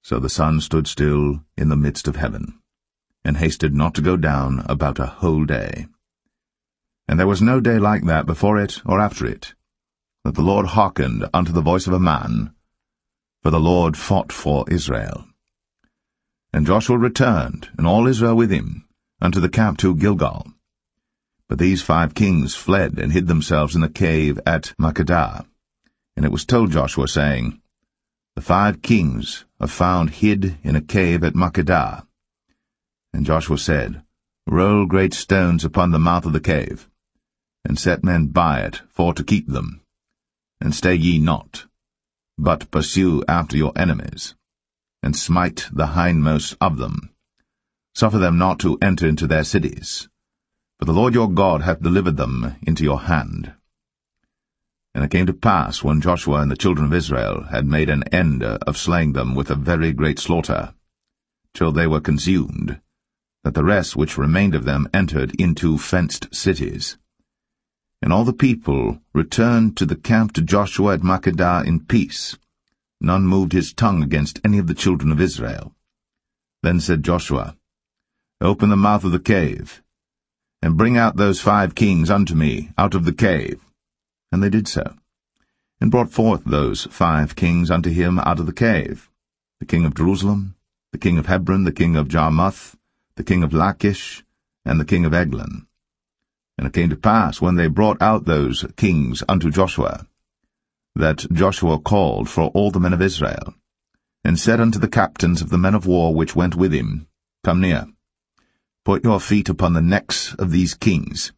So the sun stood still in the midst of heaven, and hasted not to go down about a whole day. And there was no day like that before it or after it, that the Lord hearkened unto the voice of a man, for the Lord fought for Israel. And Joshua returned, and all Israel with him, unto the camp to Gilgal. But these 5 kings fled and hid themselves in the cave at Makkedah. And it was told Joshua, saying, The 5 kings are found hid in a cave at Makkedah. And Joshua said, Roll great stones upon the mouth of the cave, and set men by it for to keep them. And stay ye not, but pursue after your enemies, and smite the hindmost of them. Suffer them not to enter into their cities, for the Lord your God hath delivered them into your hand. And it came to pass, when Joshua and the children of Israel had made an end of slaying them with a very great slaughter, till they were consumed, that the rest which remained of them entered into fenced cities. And all the people returned to the camp to Joshua at Makkedah in peace. None moved his tongue against any of the children of Israel. Then said Joshua, Open the mouth of the cave, and bring out those 5 kings unto me out of the cave. And they did so, and brought forth those 5 kings unto him out of the cave, the king of Jerusalem, the king of Hebron, the king of Jarmuth, the king of Lachish, and the king of Eglon. And it came to pass, when they brought out those kings unto Joshua, that Joshua called for all the men of Israel, and said unto the captains of the men of war which went with him, Come near, put your feet upon the necks of these kings.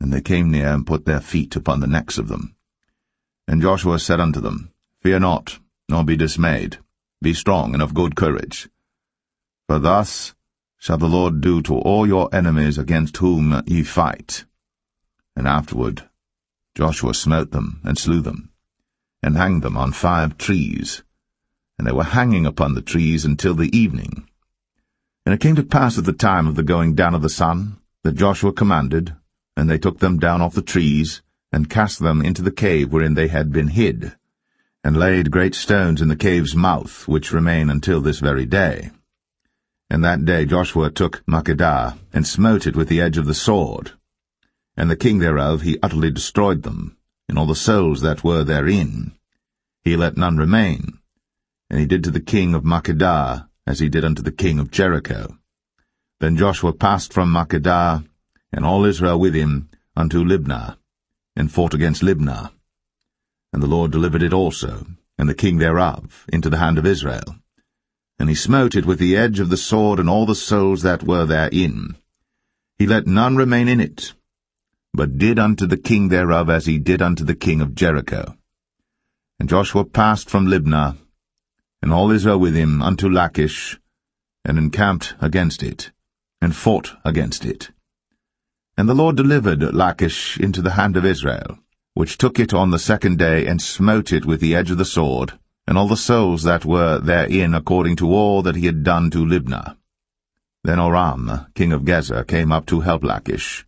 And they came near, and put their feet upon the necks of them. And Joshua said unto them, Fear not, nor be dismayed. Be strong and of good courage. For thus shall the Lord do to all your enemies against whom ye fight. And afterward Joshua smote them, and slew them, and hanged them on 5 trees. And they were hanging upon the trees until the evening. And it came to pass at the time of the going down of the sun, that Joshua commanded, and they took them down off the trees, and cast them into the cave wherein they had been hid, and laid great stones in the cave's mouth, which remain until this very day. And that day Joshua took Makkedah, and smote it with the edge of the sword. And the king thereof he utterly destroyed them, and all the souls that were therein. He let none remain. And he did to the king of Makkedah as he did unto the king of Jericho. Then Joshua passed from Makkedah, and all Israel with him, unto Libnah, and fought against Libnah. And the Lord delivered it also, and the king thereof, into the hand of Israel. And he smote it with the edge of the sword, and all the souls that were therein. he let none remain in it, but did unto the king thereof as he did unto the king of Jericho. And Joshua passed from Libnah, and all Israel with him, unto Lachish, and encamped against it, and fought against it. And the Lord delivered Lachish into the hand of Israel, which took it on the second day, and smote it with the edge of the sword, and all the souls that were therein, according to all that he had done to Libnah. Then Oram, king of Gezer, came up to help Lachish.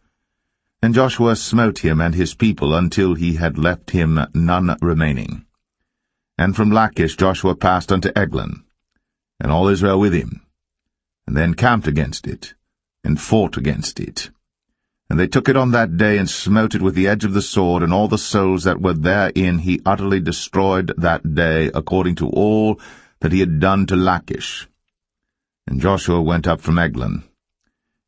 And Joshua smote him and his people until he had left him none remaining. And from Lachish Joshua passed unto Eglon, and all Israel with him, and they encamped against it, and fought against it. And they took it on that day, and smote it with the edge of the sword, and all the souls that were therein he utterly destroyed that day, according to all that he had done to Lachish. And Joshua went up from Eglon,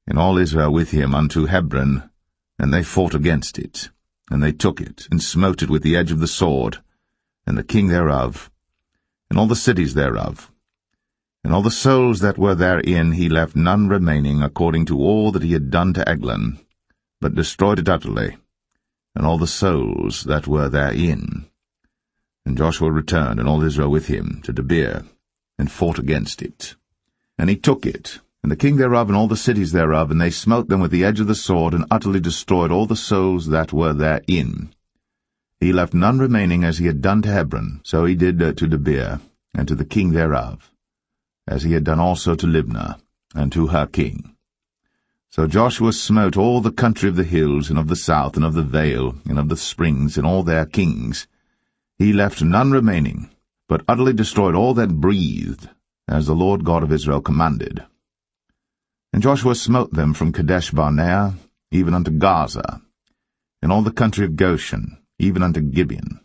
and all Israel with him, unto Hebron, and they fought against it. And they took it, and smote it with the edge of the sword, and the king thereof, and all the cities thereof. And all the souls that were therein he left none remaining, according to all that he had done to Eglon, but destroyed it utterly, and all the souls that were therein. And Joshua returned, and all Israel with him, to Debir, and fought against it. And he took it, and the king thereof, and all the cities thereof, and they smote them with the edge of the sword, and utterly destroyed all the souls that were therein. He left none remaining, as he had done to Hebron, so he did to Debir, and to the king thereof, as he had done also to Libnah, and to her king. So Joshua smote all the country of the hills, and of the south, and of the vale, and of the springs, and all their kings. He left none remaining, but utterly destroyed all that breathed, as the Lord God of Israel commanded. And Joshua smote them from Kadesh-barnea, even unto Gaza, and all the country of Goshen, even unto Gibeon.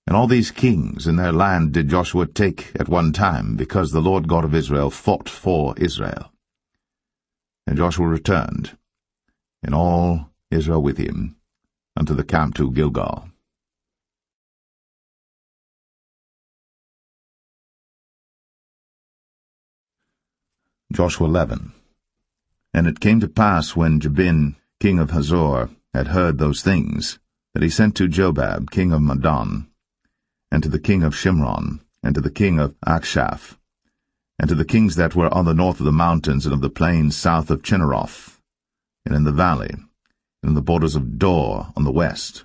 And all these kings in their land did Joshua take at one time, because the Lord God of Israel fought for Israel. And Joshua returned, and all Israel with him, unto the camp to Gilgal. Joshua 11. And it came to pass, when Jabin, king of Hazor, had heard those things, that he sent to Jobab, king of Madon, and to the king of Shimron, and to the king of Akshaph, and to the kings that were on the north of the mountains, and of the plains south of Chinneroth, and in the valley, and in the borders of Dor on the west,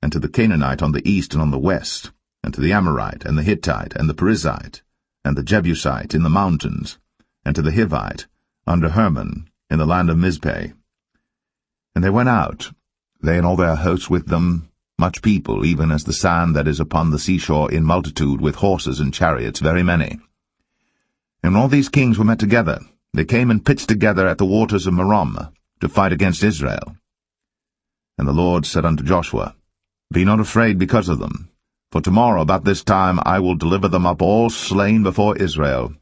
and to the Canaanite on the east and on the west, and to the Amorite, and the Hittite, and the Perizzite, and the Jebusite in the mountains, and to the Hivite, under Hermon, in the land of Mizpeh. And they went out, they and all their hosts with them, much people, even as the sand that is upon the seashore in multitude, with horses and chariots, very many. And when all these kings were met together, they came and pitched together at the waters of Merom, to fight against Israel. And the Lord said unto Joshua, Be not afraid because of them, for tomorrow about this time I will deliver them up all slain before Israel.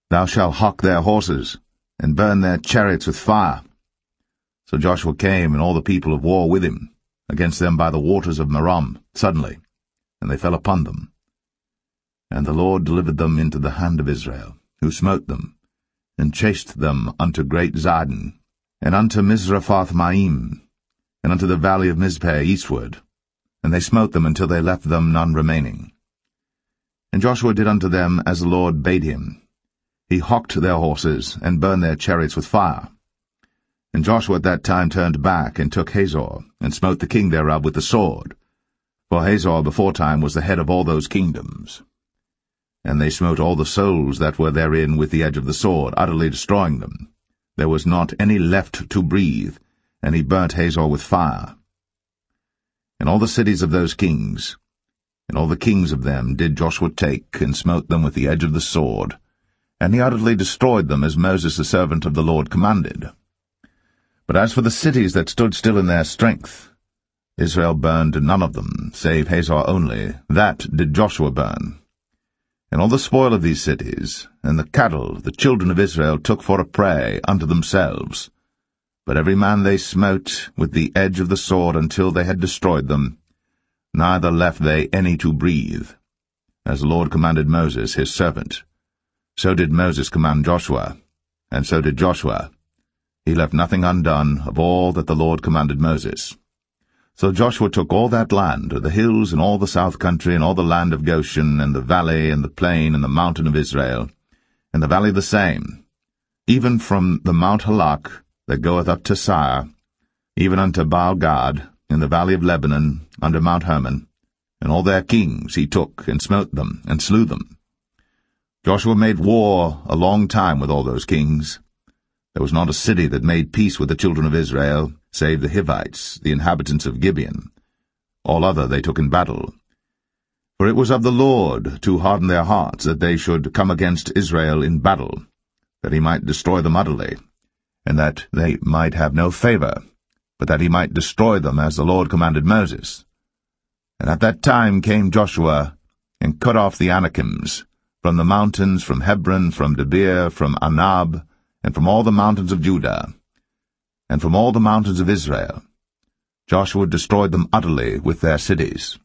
Thou shalt hock their horses, and burn their chariots with fire. So Joshua came, and all the people of war with him, against them by the waters of Merom, suddenly, and they fell upon them. And the Lord delivered them into the hand of Israel, who smote them, and chased them unto great Zidon, and unto Mizraphoth-maim, and unto the valley of Mizpeh eastward, and they smote them until they left them none remaining. And Joshua did unto them as the Lord bade him. He hocked their horses, and burned their chariots with fire. And Joshua at that time turned back, and took Hazor, and smote the king thereof with the sword. For Hazor beforetime was the head of all those kingdoms. And they smote all the souls that were therein with the edge of the sword, utterly destroying them. There was not any left to breathe, and he burnt Hazor with fire. And all the cities of those kings, and all the kings of them, did Joshua take, and smote them with the edge of the sword, and he utterly destroyed them, as Moses the servant of the Lord commanded. But as for the cities that stood still in their strength, Israel burned none of them, save Hazor only. That did Joshua burn. And all the spoil of these cities, and the cattle, the children of Israel took for a prey unto themselves. But every man they smote with the edge of the sword until they had destroyed them, neither left they any to breathe, as the Lord commanded Moses his servant. So did Moses command Joshua, and so did Joshua, He left nothing undone of all that the Lord commanded Moses. So Joshua took all that land, the hills and all the south country, and all the land of Goshen, and the valley, and the plain, and the mountain of Israel, and the valley the same, even from the Mount Halak that goeth up to Sire, even unto Baal-gad, in the valley of Lebanon, under Mount Hermon, and all their kings he took, and smote them, and slew them. Joshua made war a long time with all those kings. There was not a city that made peace with the children of Israel, save the Hivites, the inhabitants of Gibeon. All other they took in battle. For it was of the Lord to harden their hearts, that they should come against Israel in battle, that he might destroy them utterly, and that they might have no favor, but that he might destroy them as the Lord commanded Moses. And at that time came Joshua, and cut off the Anakims, from the mountains, from Hebron, from Debir, from Anab, and from all the mountains of Judah, and from all the mountains of Israel. Joshua destroyed them utterly with their cities.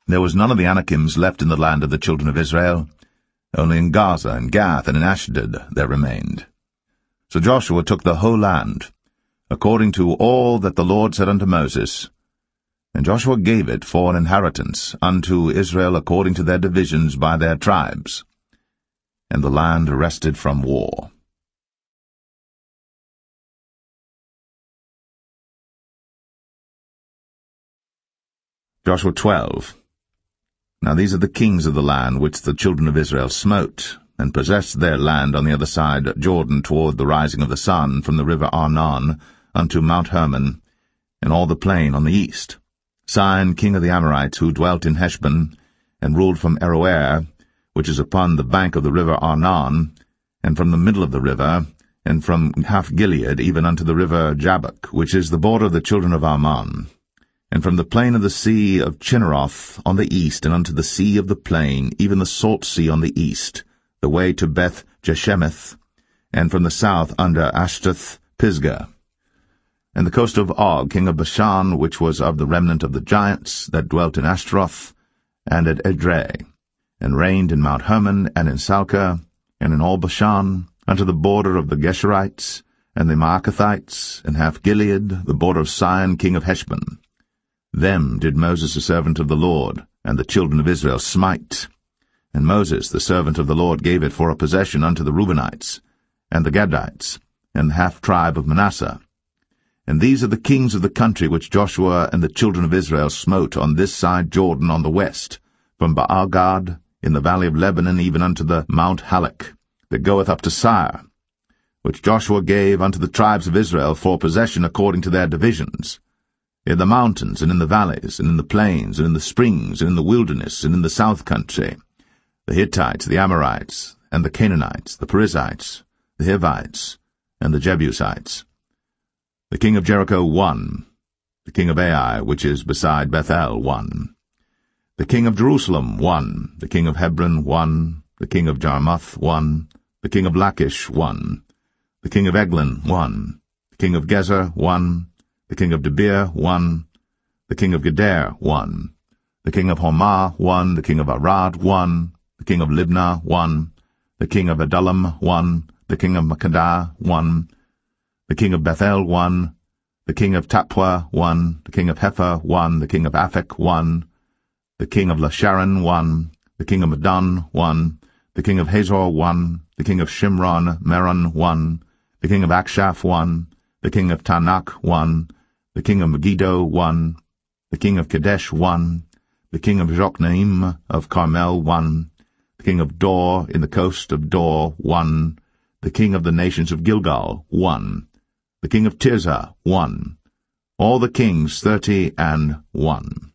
There was none of the Anakims left in the land of the children of Israel. Only in Gaza and Gath and in Ashdod there remained. So Joshua took the whole land, according to all that the Lord said unto Moses, and Joshua gave it for an inheritance unto Israel according to their divisions by their tribes. And the land rested from war. Joshua 12. Now these are the kings of the land which the children of Israel smote, and possessed their land on the other side Jordan toward the rising of the sun, from the river Arnon unto Mount Hermon, and all the plain on the east. Sihon, king of the Amorites, who dwelt in Heshbon, and ruled from Aroer, which is upon the bank of the river Arnon, and from the middle of the river, and from half Gilead even unto the river Jabbok, which is the border of the children of Ammon, and from the plain of the sea of Chinneroth on the east, and unto the sea of the plain, even the salt sea on the east, the way to Beth Jeshemeth, and from the south under Ashtath Pisgah, and the coast of Og, king of Bashan, which was of the remnant of the giants that dwelt in Ashtaroth, and at Edrei, and reigned in Mount Hermon, and in Salcah, and in all Bashan, unto the border of the Geshurites, and the Maacathites, and half Gilead, the border of Sihon, king of Heshbon. Them did Moses the servant of the Lord, and the children of Israel smite. And Moses the servant of the Lord gave it for a possession unto the Reubenites, and the Gadites, and the half-tribe of Manasseh. And these are the kings of the country which Joshua and the children of Israel smote on this side Jordan on the west, from Baal-gad in the valley of Lebanon even unto the Mount Halak, that goeth up to Sire, which Joshua gave unto the tribes of Israel for possession according to their divisions, in the mountains, and in the valleys, and in the plains, and in the springs, and in the wilderness, and in the south country, the Hittites, the Amorites, and the Canaanites, the Perizzites, the Hivites, and the Jebusites. The king of Jericho won. The king of Ai, which is beside Bethel, won. The king of Jerusalem won. The king of Hebron won. The king of Jarmuth won. The king of Lachish won. The king of Eglon won. The king of Gezer won. The king of Debir won. The king of Geder won. The king of Hormah won. The king of Arad won. The king of Libnah won. The king of Adullam won. The king of Makkedah won. The king of Bethel won. The king of Tappuah won. The king of Hepher won. The king of Aphek won. The king of Lasharon won. The king of Madon won. The king of Hazor won. The king of Shimron Meron won. The king of Akshaph won. The king of Tanakh won. The king of Megiddo won. The king of Kadesh won. The king of Jokneam of Carmel won. The king of Dor in the coast of Dor won. The king of the nations of Gilgal won. The king of Tirzah won. All the kings 30-1.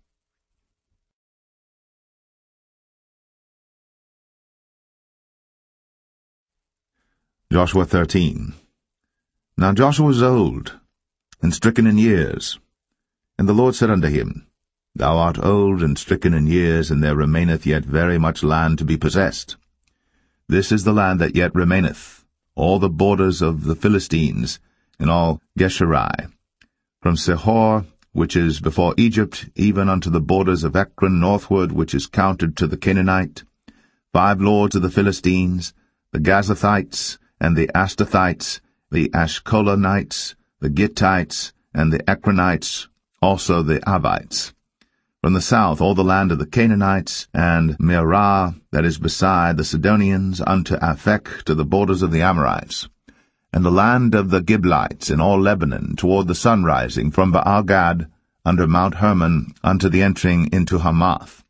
Joshua 13. Now Joshua was old, and stricken in years. And the Lord said unto him, Thou art old and stricken in years, and there remaineth yet very much land to be possessed. This is the land that yet remaineth, all the borders of the Philistines, and all Geshuri, from Sihor, which is before Egypt, even unto the borders of Ekron northward, which is counted to the Canaanite, 5 lords of the Philistines, the Gazathites, and the Astathites, the Ashkelonites, the Gittites, and the Ekronites, also the Avites. From the south all the land of the Canaanites, and Mearah, that is beside the Sidonians, unto Aphek, to the borders of the Amorites, and the land of the Giblites in all Lebanon, toward the sunrising, from Baal-gad under Mount Hermon, unto the entering into Hamath.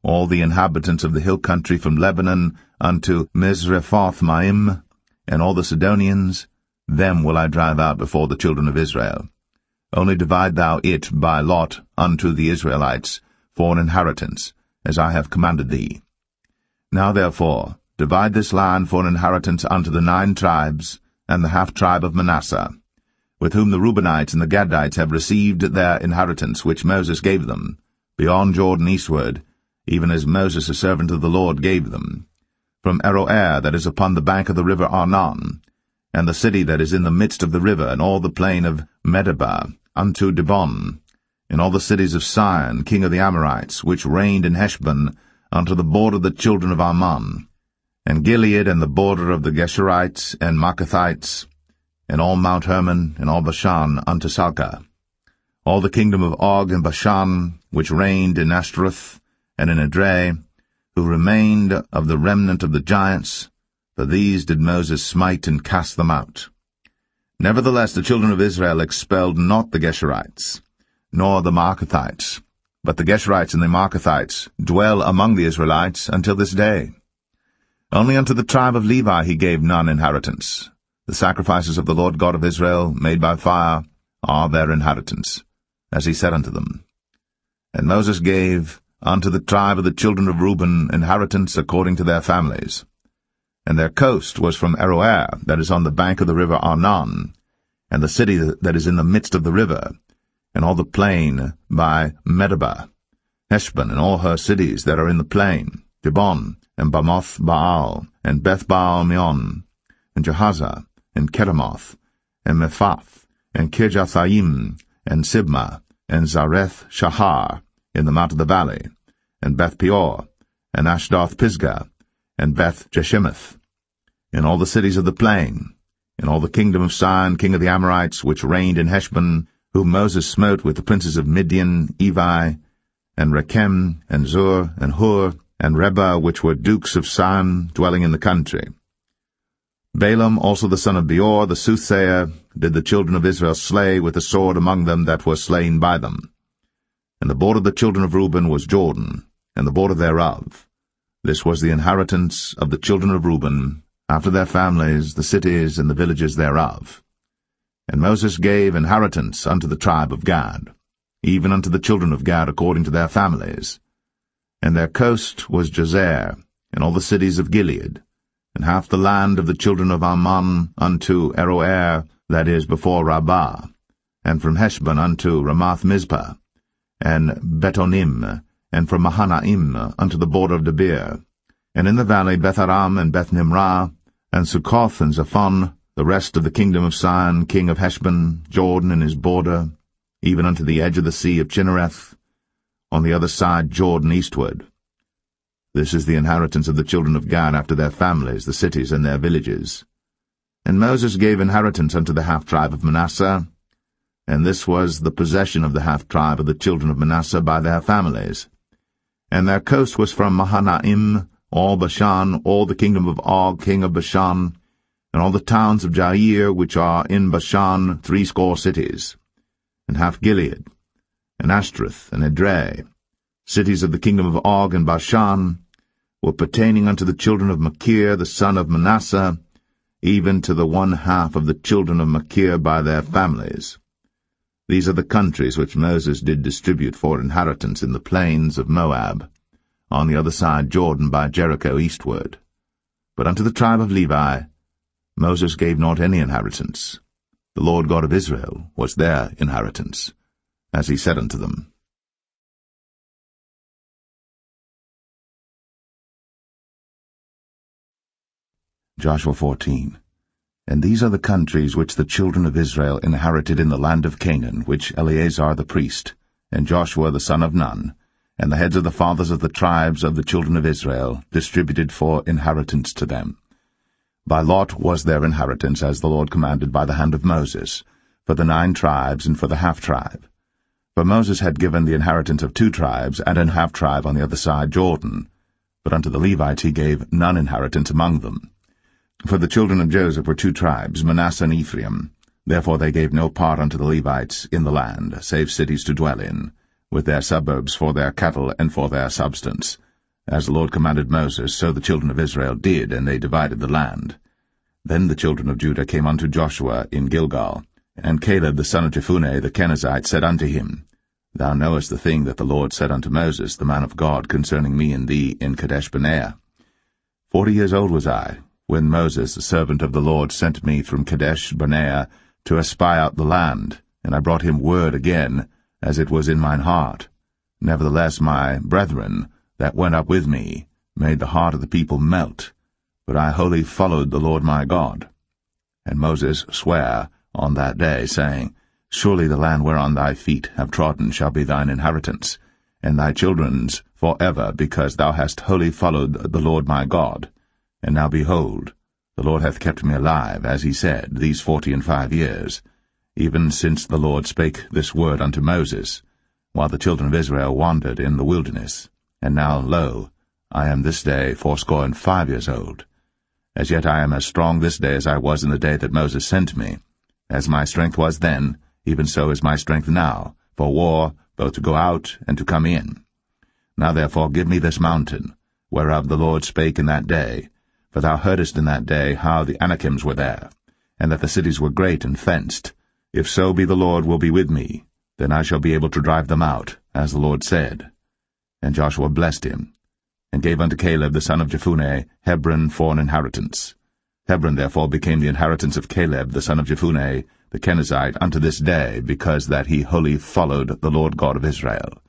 All the inhabitants of the hill country from Lebanon unto Misrephoth-maim, and all the Sidonians, them will I drive out before the children of Israel. Only divide thou it by lot unto the Israelites for an inheritance, as I have commanded thee. Now therefore divide this land for an inheritance unto the 9 tribes, and the half-tribe of Manasseh, with whom the Reubenites and the Gadites have received their inheritance which Moses gave them, beyond Jordan eastward, even as Moses the servant of the Lord gave them, from Aroer that is upon the bank of the river Arnon, and the city that is in the midst of the river, and all the plain of Medeba, unto Dibon, and all the cities of Sihon, king of the Amorites, which reigned in Heshbon, unto the border of the children of Ammon, and Gilead, and the border of the Geshurites and Maacathites, and all Mount Hermon, and all Bashan, unto Salcah, all the kingdom of Og and Bashan, which reigned in Ashtaroth and in Edrei, who remained of the remnant of the giants, for these did Moses smite and cast them out. Nevertheless the children of Israel expelled not the Geshurites, nor the Maacathites, but the Geshurites and the Maacathites dwell among the Israelites until this day. Only unto the tribe of Levi he gave none inheritance. The sacrifices of the Lord God of Israel, made by fire, are their inheritance, as he said unto them. And Moses gave unto the tribe of the children of Reuben inheritance according to their families. And their coast was from Aroer, that is on the bank of the river Arnon, and the city that is in the midst of the river, and all the plain by Medeba, Heshbon, and all her cities that are in the plain, Dibon, and Bamoth Baal, and Beth Baal Meon, and Jahaza, and Kedemoth, and Mephath, and Kirjathaim, and Sibmah, and Zareth Shahar, in the mount of the valley, and Beth Peor, and Ashdoth Pisgah, and Beth Jeshimoth, in all the cities of the plain, in all the kingdom of Sihon, king of the Amorites, which reigned in Heshbon, whom Moses smote with the princes of Midian, Evi, and Rechem, and Zur, and Hur, and Reba, which were dukes of Sihon, dwelling in the country. Balaam also the son of Beor, the soothsayer, did the children of Israel slay with the sword among them that were slain by them. And the border of the children of Reuben was Jordan, and the border thereof. This was the inheritance of the children of Reuben, after their families, the cities, and the villages thereof. And Moses gave inheritance unto the tribe of Gad, even unto the children of Gad according to their families. And their coast was Jazer, and all the cities of Gilead, and half the land of the children of Ammon unto Aroer, that is before Rabbah, and from Heshbon unto Ramath-Mizpah, and Betonim, and from Mahanaim unto the border of Debir, and in the valley Beth-aram and Beth-nimrah, and Succoth and Zaphon, the rest of the kingdom of Sihon, king of Heshbon, Jordan and his border, even unto the edge of the sea of Chinnereth, on the other side Jordan eastward. This is the inheritance of the children of Gad after their families, the cities and their villages. And Moses gave inheritance unto the half-tribe of Manasseh, and this was the possession of the half-tribe of the children of Manasseh by their families. And their coast was from Mahanaim, all Bashan, all the kingdom of Og, king of Bashan, and all the towns of Jair, which are in Bashan, 80 cities, and half Gilead, and Ashtaroth, and Edrei, cities of the kingdom of Og and Bashan, were pertaining unto the children of Machir, the son of Manasseh, even to the 1/2 of the children of Machir by their families. These are the countries which Moses did distribute for inheritance in the plains of Moab, on the other side Jordan by Jericho eastward. But unto the tribe of Levi Moses gave not any inheritance. The Lord God of Israel was their inheritance, as he said unto them. Joshua 14. And these are the countries which the children of Israel inherited in the land of Canaan, which Eleazar the priest, and Joshua the son of Nun, and the heads of the fathers of the tribes of the children of Israel distributed for inheritance to them. By lot was their inheritance, as the Lord commanded by the hand of Moses, for the 9 tribes and for the half-tribe. For Moses had given the inheritance of 2 tribes and an half-tribe on the other side Jordan, but unto the Levites he gave none inheritance among them. For the children of Joseph were 2 tribes, Manasseh and Ephraim. Therefore they gave no part unto the Levites in the land, save cities to dwell in, with their suburbs for their cattle and for their substance. As the Lord commanded Moses, so the children of Israel did, and they divided the land. Then the children of Judah came unto Joshua in Gilgal, and Caleb the son of Jephunneh the Kenizzite said unto him, Thou knowest the thing that the Lord said unto Moses, the man of God, concerning me and thee in Kadesh-barnea. 40 years old was I, when Moses, the servant of the Lord, sent me from Kadesh-barnea to espy out the land, and I brought him word again, as it was in mine heart. Nevertheless my brethren, that went up with me, made the heart of the people melt, but I wholly followed the Lord my God. And Moses sware on that day, saying, Surely the land whereon thy feet have trodden shall be thine inheritance, and thy children's for ever, because thou hast wholly followed the Lord my God. And now behold, the Lord hath kept me alive, as he said, these 45 years, even since the Lord spake this word unto Moses, while the children of Israel wandered in the wilderness. And now, lo, I am this day 85 years old. As yet I am as strong this day as I was in the day that Moses sent me. As my strength was then, even so is my strength now, for war, both to go out and to come in. Now therefore give me this mountain, whereof the Lord spake in that day, for thou heardest in that day how the Anakims were there, and that the cities were great and fenced. If so be the Lord will be with me, then I shall be able to drive them out, as the Lord said. And Joshua blessed him, and gave unto Caleb the son of Jephunneh Hebron for an inheritance. Hebron therefore became the inheritance of Caleb the son of Jephunneh the Kenizzite unto this day, because that he wholly followed the Lord God of Israel.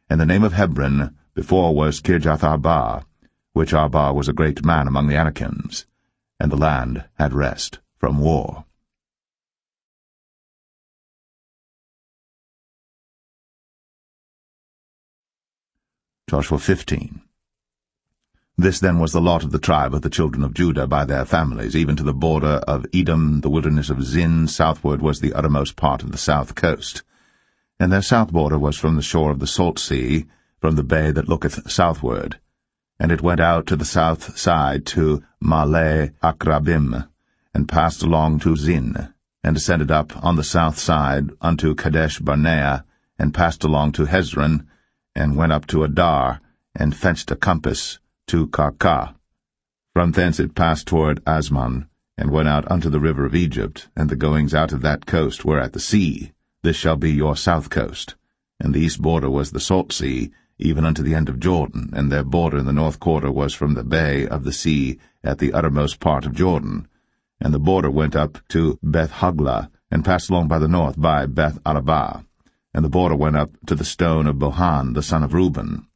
And the name of Hebron before was Kirjath-Arba, which Arba was a great man among the Anakims, and the land had rest from war. Joshua 15. This then was the lot of the tribe of the children of Judah by their families, even to the border of Edom, the wilderness of Zin. Southward was the uttermost part of the south coast. And their south border was from the shore of the salt sea, from the bay that looketh southward. And it went out to the south side to Male Akrabim, and passed along to Zin, and descended up on the south side unto Kadesh-barnea, and passed along to Hezron, and went up to Adar, and fenced a compass to Karkah. From thence it passed toward Asmon, and went out unto the river of Egypt, and the goings out of that coast were at the sea. This shall be your south coast. And the east border was the salt sea, even unto the end of Jordan, and their border in the north quarter was from the bay of the sea at the uttermost part of Jordan. And the border went up to Beth-hoglah, and passed along by the north by Beth-arabah. And the border went up to the stone of Bohan, the son of Reuben.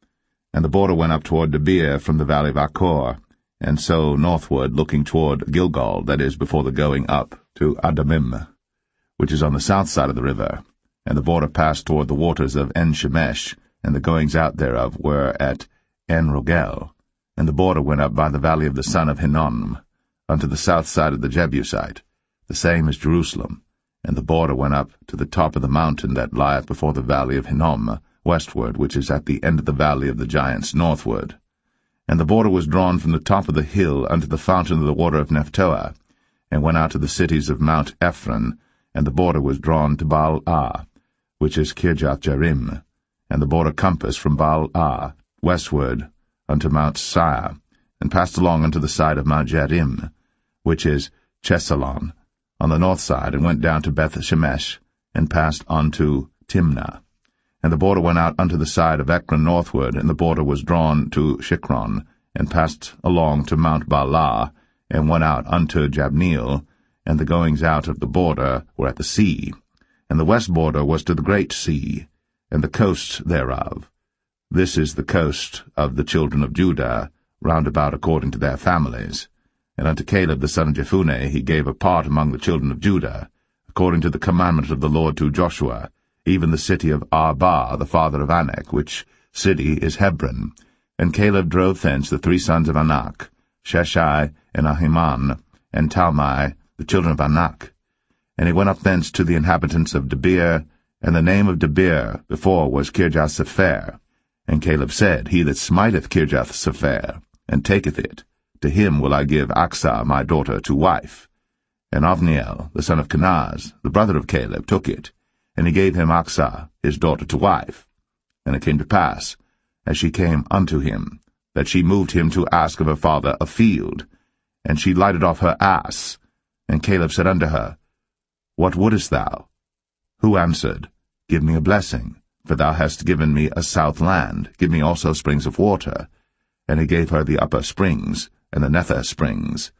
And the border went up toward Debir from the valley of Achor, and so northward, looking toward Gilgal, that is, before the going up to Adamim, which is on the south side of the river. And the border passed toward the waters of En-shemesh, and the goings out thereof were at En-rogel. And the border went up by the valley of the son of Hinnom, unto the south side of the Jebusite, the same as Jerusalem. And the border went up to the top of the mountain that lieth before the valley of Hinnom, westward, which is at the end of the valley of the giants, northward. And the border was drawn from the top of the hill unto the fountain of the water of Nephtoah, and went out to the cities of Mount Ephron, and the border was drawn to Baal-ah, which is Kirjath-jearim, and the border compassed from Baal-ah, westward, unto Mount Seir, and passed along unto the side of Mount Jearim, which is Chesalon, on the north side, and went down to Beth-shemesh, and passed on to Timnah. And the border went out unto the side of Ekron northward, and the border was drawn to Shikron, and passed along to Mount Baalah, and went out unto Jabneel, and the goings out of the border were at the sea. And the west border was to the great sea, and the coasts thereof. This is the coast of the children of Judah, round about according to their families. And unto Caleb the son of Jephunneh he gave a part among the children of Judah, according to the commandment of the Lord to Joshua, even the city of Arba, the father of Anak, which city is Hebron. And Caleb drove thence the 3 sons of Anak, Sheshai, and Ahiman, and Talmai, the children of Anak. And he went up thence to the inhabitants of Debir, and the name of Debir before was Kirjath-sepher. And Caleb said, He that smiteth Kirjath-sepher, and taketh it, to him will I give Achsah my daughter to wife. And Othniel, the son of Kenaz, the brother of Caleb, took it, and he gave him Achsah his daughter to wife. And it came to pass, as she came unto him, that she moved him to ask of her father a field. And she lighted off her ass. And Caleb said unto her, What wouldest thou? Who answered, Give me a blessing, for thou hast given me a south land, give me also springs of water. And he gave her the upper springs, and the nether springs.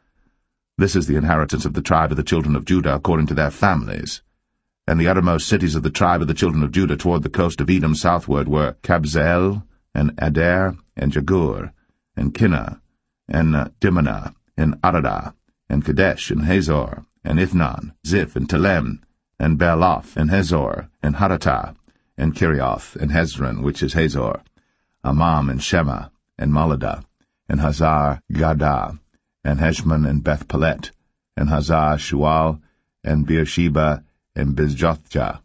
This is the inheritance of the tribe of the children of Judah according to their families. And the uttermost cities of the tribe of the children of Judah toward the coast of Edom southward were Kabzeel, and Adair, and Jagur, and Kinnah, and Dimnah, and Aradah, and Kadesh, and Hazor, and Ithnan, Ziph, and Telem, and Bealoth, and Hazor, and Haratah, and Kirioth, and Hezron, which is Hazor, Amam, and Shema, and Maladah, and Hazar-Gadah, and Heshmon, and Beth-Pelet, and Hazar-Shual, and Beersheba, and Bizjothjah,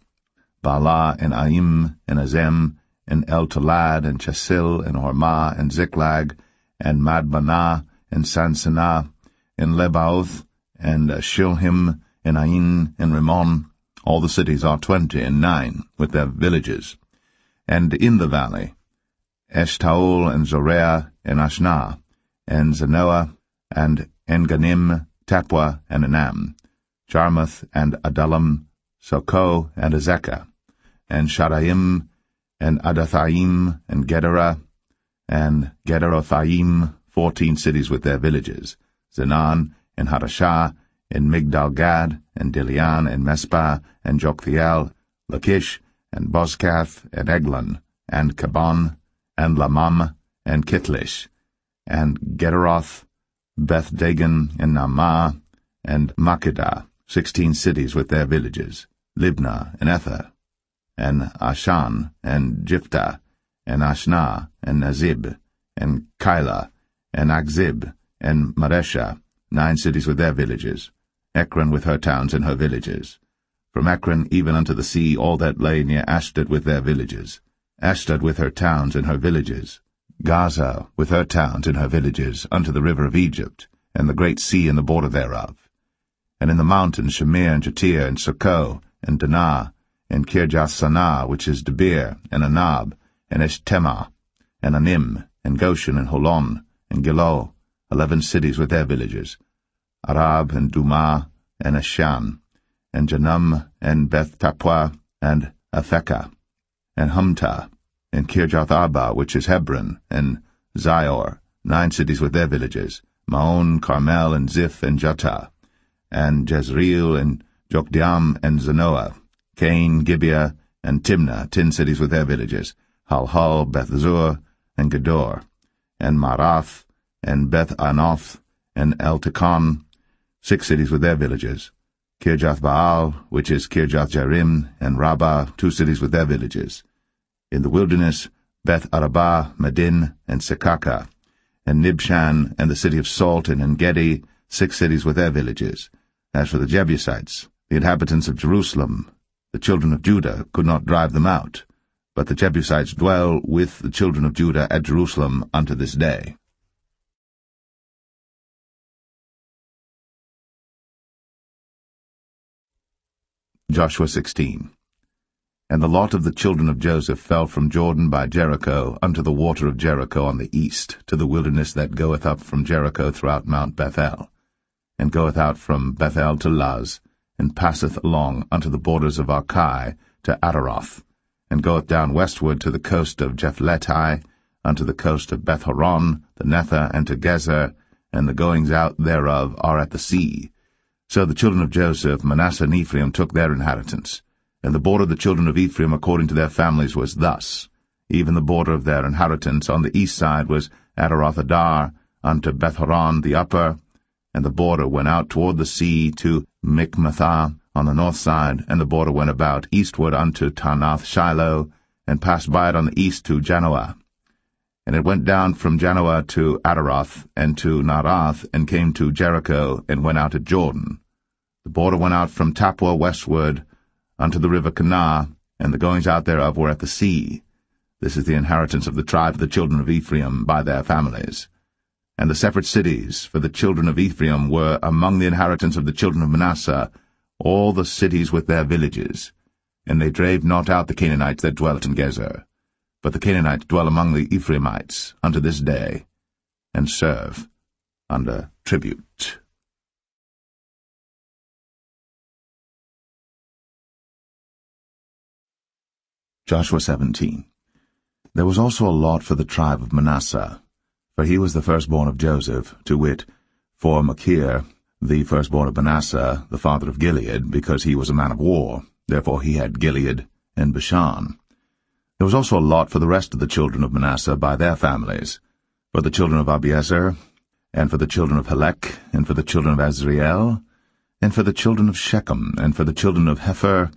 Baalah, and Aim, and Azem, and El-Talad, and Chesil, and Hormah, and Ziklag, and Madmanah, and Sansanah, and Lebaoth, and Shilhim, and Ain, and Rimmon. All the cities are 29, with their villages. And in the valley, Eshtaol, and Zoreah, and Ashnah, and Zanoah, and Enganim, Tapua, and Anam, Jarmuth, and Adullam, Sokoh, and Azekah, and Sharaim, and Adathaim, and Gederah, and Gederothaim, 14 cities with their villages, Zenan, and Hadashah, and Migdal-Gad, and Dilian, and Mespah, and Joktheel, Lachish, and Bozkath, and Eglon, and Kabon, and Lamam, and Kitlish, and Gederoth, Beth-Dagon, and Naamah, and Makkedah, 16 cities with their villages, Libnah, and Ether, and Ashan, and Jiphthah, and Ashnah, and Nazib, and Keilah, and Akzib, and Maresha, 9 cities with their villages, Ekron with her towns and her villages. From Ekron even unto the sea all that lay near Ashdod with their villages, Ashdod with her towns and her villages, Gaza with her towns and her villages, unto the river of Egypt, and the great sea and the border thereof. And in the mountains Shamir, and Jatir, and Sokoh, and Danah, and Kirjath-Sanah, which is Debir, and Anab, and Eshtema, and Anim, and Goshen, and Holon, and Gilo, 11 cities with their villages, Arab, and Dumah, and Ashan, and Janum, and Beth-Tapua, and Aphekah, and Humtah, and Kirjath-Arba, which is Hebron, and Zior, 9 cities with their villages, Maon, Carmel, and Ziph, and Juttah, and Jezreel, and Jokdeam, and Zanoah, Cain, Gibeah, and Timnah, 10 cities with their villages, Halhal, Beth-zur, and Gedor, and Marath, and Beth-Anoth, and El-Tikon, 6 cities with their villages, Kirjath-Baal, which is Kirjath-Jearim, and Rabbah, 2 cities with their villages. In the wilderness, Beth-Arabah, Medin, and Sekaka, and Nibshan, and the city of Salt, and En-Gedi, 6 cities with their villages. As for the Jebusites, the inhabitants of Jerusalem, the children of Judah could not drive them out, but the Jebusites dwell with the children of Judah at Jerusalem unto this day. Joshua 16. And the lot of the children of Joseph fell from Jordan by Jericho unto the water of Jericho on the east, to the wilderness that goeth up from Jericho throughout Mount Bethel, and goeth out from Bethel to Luz, and passeth along unto the borders of Archai to Ataroth, and goeth down westward to the coast of Jephletai, unto the coast of Beth-horon, the Nether, and to Gezer, and the goings out thereof are at the sea. So the children of Joseph, Manasseh, and Ephraim took their inheritance. And the border of the children of Ephraim according to their families was thus. Even the border of their inheritance on the east side was Ataroth-Adar, unto Beth-horon the upper, and the border went out toward the sea to Michmethah on the north side, and the border went about eastward unto Taanath-Shiloh, and passed by it on the east to Janoah. And it went down from Janoah to Adaroth, and to Narath, and came to Jericho, and went out at Jordan. The border went out from Tappuah westward unto the river Kanah, and the goings out thereof were at the sea. This is the inheritance of the tribe of the children of Ephraim by their families. And the separate cities for the children of Ephraim were among the inheritance of the children of Manasseh, all the cities with their villages. And they drave not out the Canaanites that dwelt in Gezer. But the Canaanites dwell among the Ephraimites unto this day, and serve under tribute. Joshua 17. There was also a lot for the tribe of Manasseh, for he was the firstborn of Joseph, to wit, for Machir, the firstborn of Manasseh, the father of Gilead, because he was a man of war. Therefore he had Gilead and Bashan. There was also a lot for the rest of the children of Manasseh by their families, for the children of Abiezer, and for the children of Helek, and for the children of Azriel, and for the children of Shechem, and for the children of Hepher,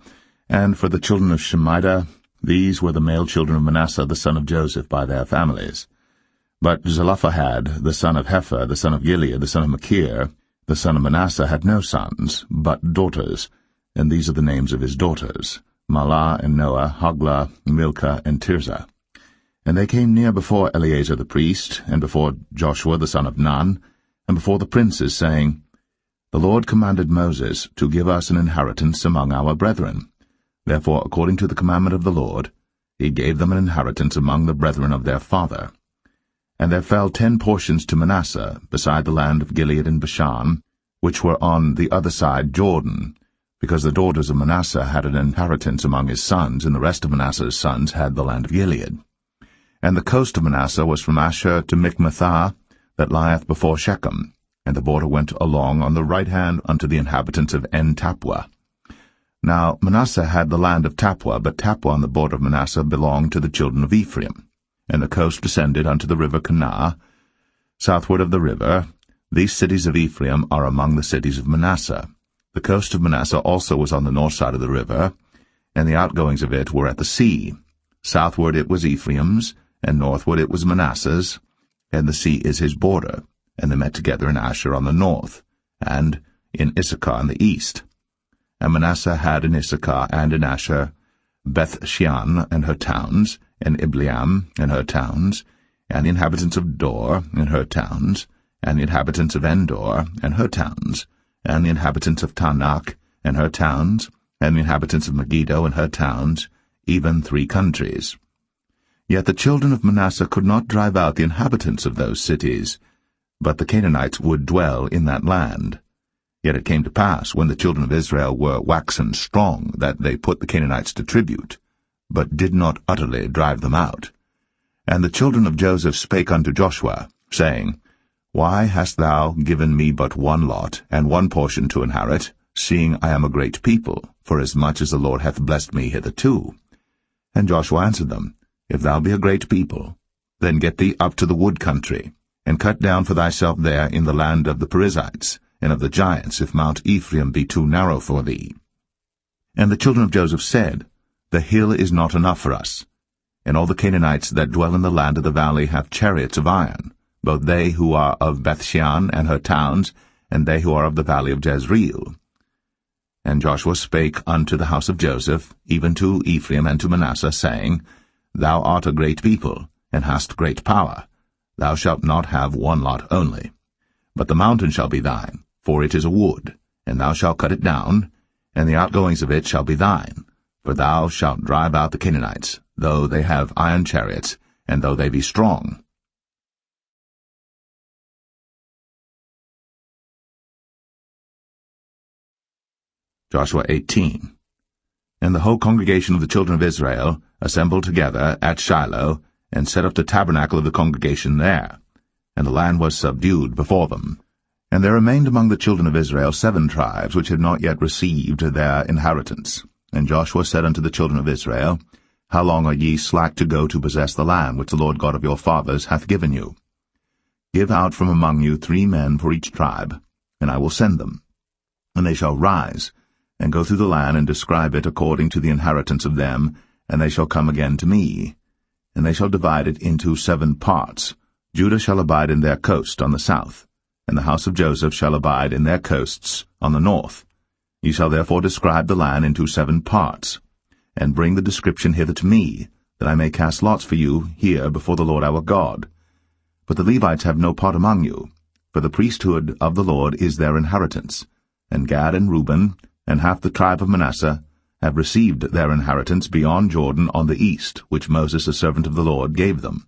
and for the children of Shemida. These were the male children of Manasseh the son of Joseph by their families. But Zelophehad, the son of Hepher, the son of Gilead, the son of Machir, the son of Manasseh, had no sons, but daughters, and these are the names of his daughters, Mahlah and Noah, Hoglah, Milcah, and Tirzah. And they came near before Eleazar the priest, and before Joshua the son of Nun, and before the princes, saying, The Lord commanded Moses to give us an inheritance among our brethren. Therefore, according to the commandment of the Lord, he gave them an inheritance among the brethren of their father. And there fell 10 portions to Manasseh, beside the land of Gilead and Bashan, which were on the other side Jordan, because the daughters of Manasseh had an inheritance among his sons, and the rest of Manasseh's sons had the land of Gilead. And the coast of Manasseh was from Asher to Michmethah, that lieth before Shechem, and the border went along on the right hand unto the inhabitants of En-Tappuah. Now Manasseh had the land of Tappuah, but Tappuah on the border of Manasseh belonged to the children of Ephraim. And the coast descended unto the river Kanah, southward of the river. These cities of Ephraim are among the cities of Manasseh. The coast of Manasseh also was on the north side of the river, and the outgoings of it were at the sea. Southward it was Ephraim's, and northward it was Manasseh's, and the sea is his border. And they met together in Asher on the north, and in Issachar on the east. And Manasseh had in Issachar and in Asher Beth-shean and her towns, and Ibleam and her towns, and the inhabitants of Dor and her towns, and the inhabitants of Endor and her towns, and the inhabitants of Tanakh and her towns, and the inhabitants of Megiddo and her towns, even 3 countries. Yet the children of Manasseh could not drive out the inhabitants of those cities, but the Canaanites would dwell in that land. Yet it came to pass, when the children of Israel were waxen strong, that they put the Canaanites to tribute, but did not utterly drive them out. And the children of Joseph spake unto Joshua, saying, Why hast thou given me but one lot, and one portion to inherit, seeing I am a great people, forasmuch as the Lord hath blessed me hitherto? And Joshua answered them, If thou be a great people, then get thee up to the wood country, and cut down for thyself there in the land of the Perizzites, and of the giants, if Mount Ephraim be too narrow for thee. And the children of Joseph said, The hill is not enough for us. And all the Canaanites that dwell in the land of the valley have chariots of iron, both they who are of Beth-shean and her towns, and they who are of the valley of Jezreel. And Joshua spake unto the house of Joseph, even to Ephraim and to Manasseh, saying, Thou art a great people, and hast great power. Thou shalt not have one lot only. But the mountain shall be thine, for it is a wood, and thou shalt cut it down, and the outgoings of it shall be thine. For thou shalt drive out the Canaanites, though they have iron chariots, and though they be strong. Joshua 18. And the whole congregation of the children of Israel assembled together at Shiloh, and set up the tabernacle of the congregation there. And the land was subdued before them. And there remained among the children of Israel 7 tribes which had not yet received their inheritance. And Joshua said unto the children of Israel, How long are ye slack to go to possess the land which the Lord God of your fathers hath given you? Give out from among you 3 men for each tribe, and I will send them. And they shall rise, and go through the land, and describe it according to the inheritance of them, and they shall come again to me. and they shall divide it into 7 parts. Judah shall abide in their coast on the south, and the house of Joseph shall abide in their coasts on the north. Ye shall therefore describe the land into 7 parts, and bring the description hither to me, that I may cast lots for you here before the Lord our God. But the Levites have no part among you, for the priesthood of the Lord is their inheritance, and Gad and Reuben, and half the tribe of Manasseh, have received their inheritance beyond Jordan on the east, which Moses the servant of the Lord gave them.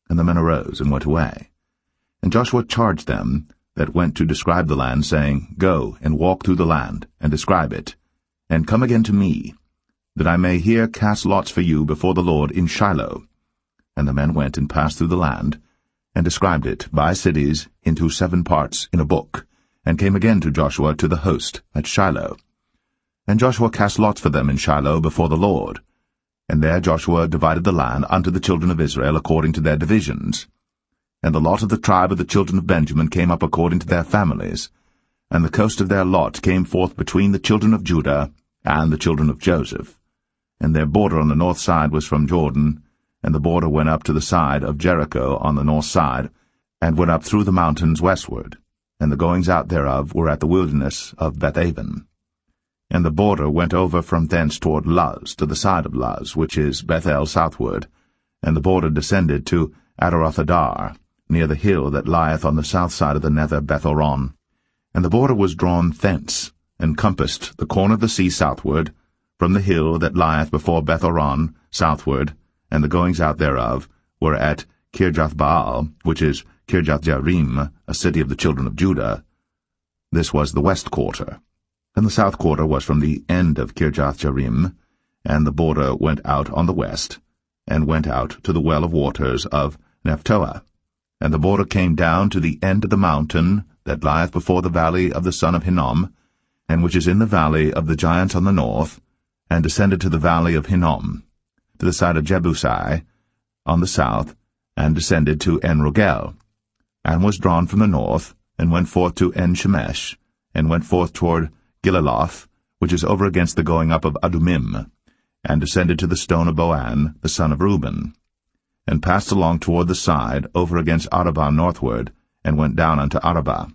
And the men arose and went away. And Joshua charged them that went to describe the land, saying, Go and walk through the land, and describe it, and come again to me, that I may here cast lots for you before the Lord in Shiloh. And the men went and passed through the land, and described it by cities into 7 parts in a book, and came again to Joshua to the host at Shiloh. And Joshua cast lots for them in Shiloh before the Lord. And there Joshua divided the land unto the children of Israel according to their divisions. And the lot of the tribe of the children of Benjamin came up according to their families, and the coast of their lot came forth between the children of Judah and the children of Joseph. And their border on the north side was from Jordan, and the border went up to the side of Jericho on the north side, and went up through the mountains westward, and the goings out thereof were at the wilderness of Bethaven. And the border went over from thence toward Luz, to the side of Luz, which is Bethel southward, and the border descended to Adarothadar, near the hill that lieth on the south side of the nether Bethoron. And the border was drawn thence, and compassed the corner of the sea southward, from the hill that lieth before Bethoron southward, and the goings out thereof were at Kirjathbaal, which is Kirjathjearim, a city of the children of Judah. This was the west quarter. And the south quarter was from the end of Kirjathjearim, and the border went out on the west, and went out to the well of waters of Nephtoah. And the border came down to the end of the mountain that lieth before the valley of the son of Hinnom, and which is in the valley of the giants on the north, and descended to the valley of Hinnom, to the side of Jebusai, on the south, and descended to En-Rogel, and was drawn from the north, and went forth to En-Shemesh, and went forth toward Gilaloth, which is over against the going up of Adumim, and descended to the stone of Boan, the son of Reuben, and passed along toward the side, over against Arabah northward, and went down unto Arabah.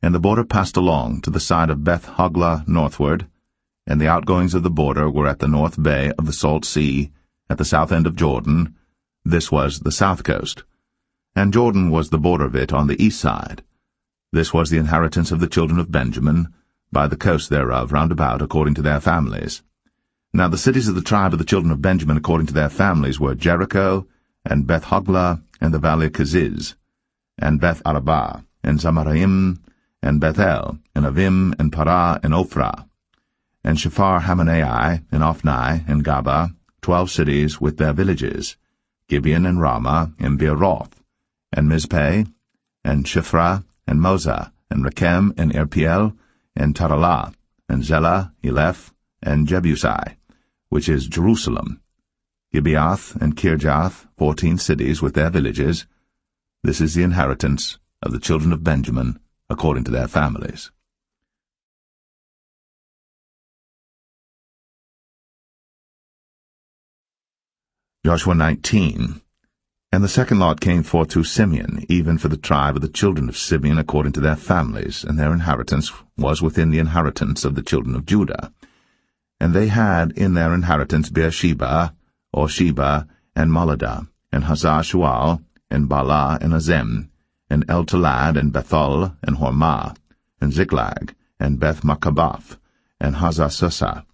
And the border passed along to the side of Beth-Hoglah northward, and the outgoings of the border were at the north bay of the Salt Sea, at the south end of Jordan. This was the south coast. And Jordan was the border of it on the east side. This was the inheritance of the children of Benjamin, by the coast thereof round about according to their families. Now the cities of the tribe of the children of Benjamin according to their families were Jericho, and Beth-Hoglah, and the valley of Keziz, and Beth-Arabah, and Zamaraim, and Bethel, and Avim, and Parah, and Ophrah, and Shephar-Hamanai, and Ophni, and Gaba, 12 cities with their villages, Gibeon, and Ramah, and Beeroth, and Mizpeh, and Shiphrah, and Moza, and Rechem, and Irpiel, and Taralah, and Zelah, Eleph, and Jebusai, which is Jerusalem, Gibeath, and Kirjath, 14 cities with their villages. This is the inheritance of the children of Benjamin, according to their families. Joshua 19. And the second lot came forth to Simeon, even for the tribe of the children of Simeon according to their families, and their inheritance was within the inheritance of the children of Judah. And they had in their inheritance Beersheba, or Sheba, and Moladah, and Hazar-Shual, and Baalah, and Azem, and El-Talad, and Bethul, and Hormah, and Ziklag, and Beth-Makabath, and Hazar-Susah,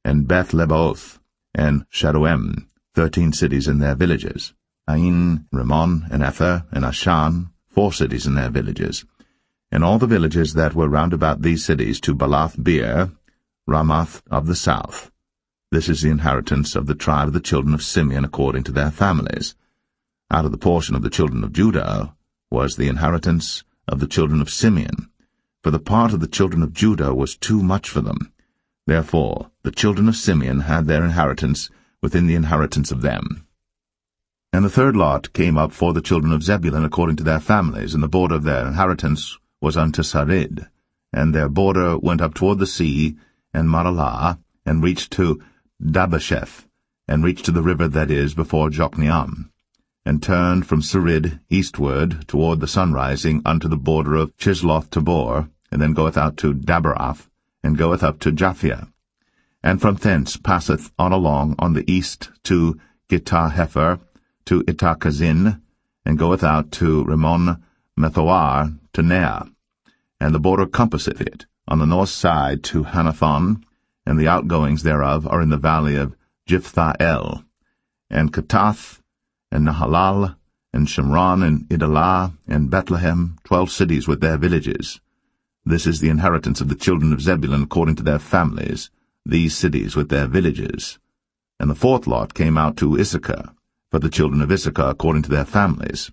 and Beth-Lebaoth, and Sharuem, 13 cities in their villages, Ain, Rimmon, and Ether, and Ashan, 4 cities in their villages, and all the villages that were round about these cities to Balath-beer, Ramath of the south. This is the inheritance of the tribe of the children of Simeon according to their families. Out of the portion of the children of Judah was the inheritance of the children of Simeon, for the part of the children of Judah was too much for them. Therefore the children of Simeon had their inheritance within the inheritance of them. And the third lot came up for the children of Zebulun according to their families, and the border of their inheritance was unto Sarid, and their border went up toward the sea, and Maralah, and reached to Dabasheth, and reached to the river that is before Jokneam, and turned from Sarid eastward toward the sunrising unto the border of Chisloth-Tabor, and then goeth out to Daberath, and goeth up to Japhia, and from thence passeth on along on the east to Gittah-Hefer, to Ittah-Kazin, and goeth out to Rimmon Methoar to Nea, and the border compasseth it on the north side to Hanathon, and the outgoings thereof are in the valley of Jiphthah-El, and Katath, and Nahalal, and Shimron, and Idalah, and Bethlehem, 12 cities with their villages. This is the inheritance of the children of Zebulun according to their families, these cities with their villages. And the fourth lot came out to Issachar, for the children of Issachar according to their families,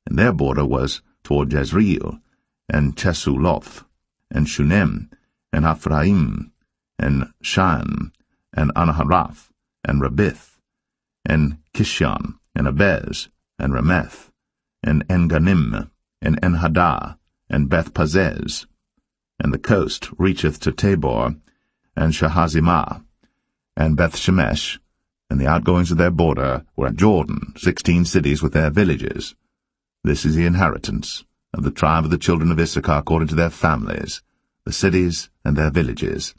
and their border was toward Jezreel, and Chesuloth, and Shunem, and Ephraim, and Shan, and Anaharath, and Rabith, and Kishon, and Abez, and Rameth, and Enganim, and Enhadah, and Beth-Pazez. And the coast reacheth to Tabor, and Shahazimah, and Beth-Shemesh, and the outgoings of their border were at Jordan, 16 cities with their villages. This is the inheritance of the tribe of the children of Issachar according to their families, the cities and their villages.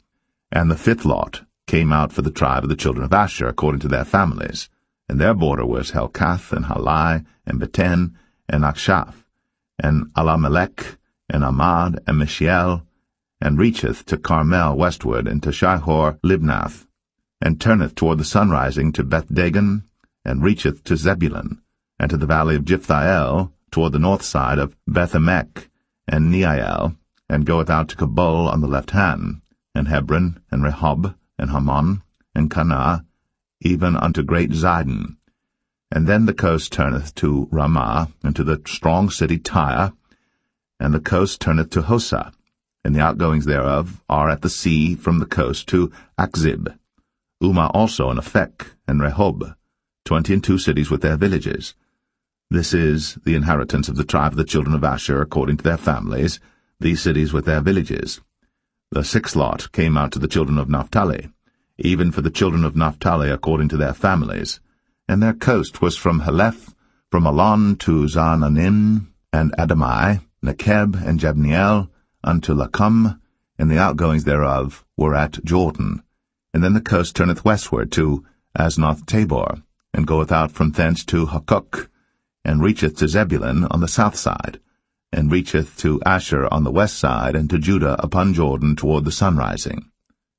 And the fifth lot came out for the tribe of the children of Asher according to their families, and their border was Helkath, and Halai, and Beten, and Akshaph, and Alamelech, and Amad, and Mishiel, and reacheth to Carmel westward, and to Shihor-Libnath, and turneth toward the sunrising to Beth-Dagon, and reacheth to Zebulun, and to the valley of Jiphthah-El, toward the north side of Beth-Emek, and Neiel, and goeth out to Kabul on the left hand, and Hebron, and Rehob, and Hammon, and Cana, even unto great Zidon. And then the coast turneth to Ramah, and to the strong city Tyre, and the coast turneth to Hosa, and the outgoings thereof are at the sea from the coast to Akzib, Umah also, and Aphek, and Rehob, 22 cities with their villages. This is the inheritance of the tribe of the children of Asher according to their families, these cities with their villages. The sixth lot came out to the children of Naphtali, even for the children of Naphtali according to their families, and their coast was from Heleph, from Alon to Zaananim, and Adamai, Nekeb, and Jabneel, unto Lacum, and the outgoings thereof were at Jordan. And then the coast turneth westward to Aznoth-Tabor, and goeth out from thence to Hukok, and reacheth to Zebulun on the south side, and reacheth to Asher on the west side, and to Judah upon Jordan toward the sunrising.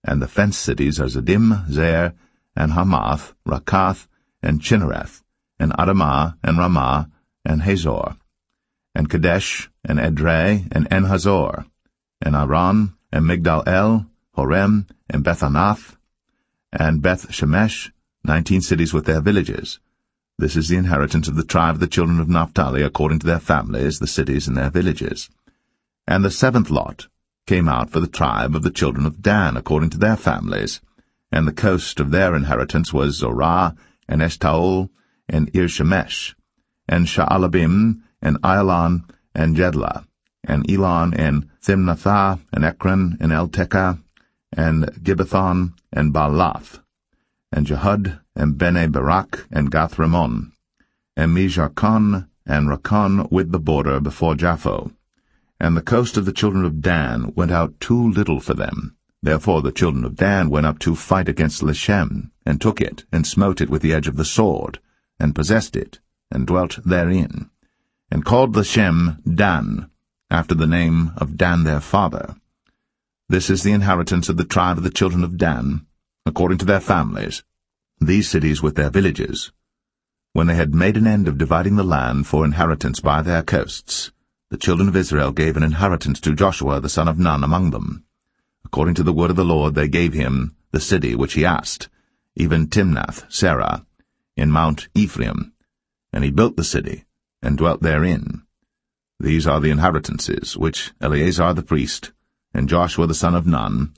And the fenced cities are Ziddim, Zer, and Hamath, Rakath, and Chinnereth, and Adamah, and Ramah, and Hazor, and Kadesh, and Edrei, and En-Hazor, and Aran, and Migdal-El, Horem, and Bethanath, and Beth-Shemesh, 19 cities with their villages. This is the inheritance of the tribe of the children of Naphtali according to their families, the cities and their villages. And the seventh lot came out for the tribe of the children of Dan according to their families, and the coast of their inheritance was Zorah, and Eshtaol, and Ir-Shemesh, and Sha'alabim, and Ailan, and Jedlah, and Elon, and Thimnathah, and Ekron, and Eltekah, and Gibbethon, and Baalath, and Jehud, and Bene Barak, and Gath-Rimmon, and Mijarkon, and Rakon with the border before Japho. And the coast of the children of Dan went out too little for them. Therefore the children of Dan went up to fight against Leshem, and took it, and smote it with the edge of the sword, and possessed it, and dwelt therein, and called Leshem Dan, after the name of Dan their father. This is the inheritance of the tribe of the children of Dan, according to their families, these cities with their villages. When they had made an end of dividing the land for inheritance by their coasts, the children of Israel gave an inheritance to Joshua the son of Nun among them. According to the word of the Lord they gave him the city which he asked, even Timnath-Serah, in Mount Ephraim, and he built the city, and dwelt therein. These are the inheritances which Eleazar the priest, and Joshua the son of Nun,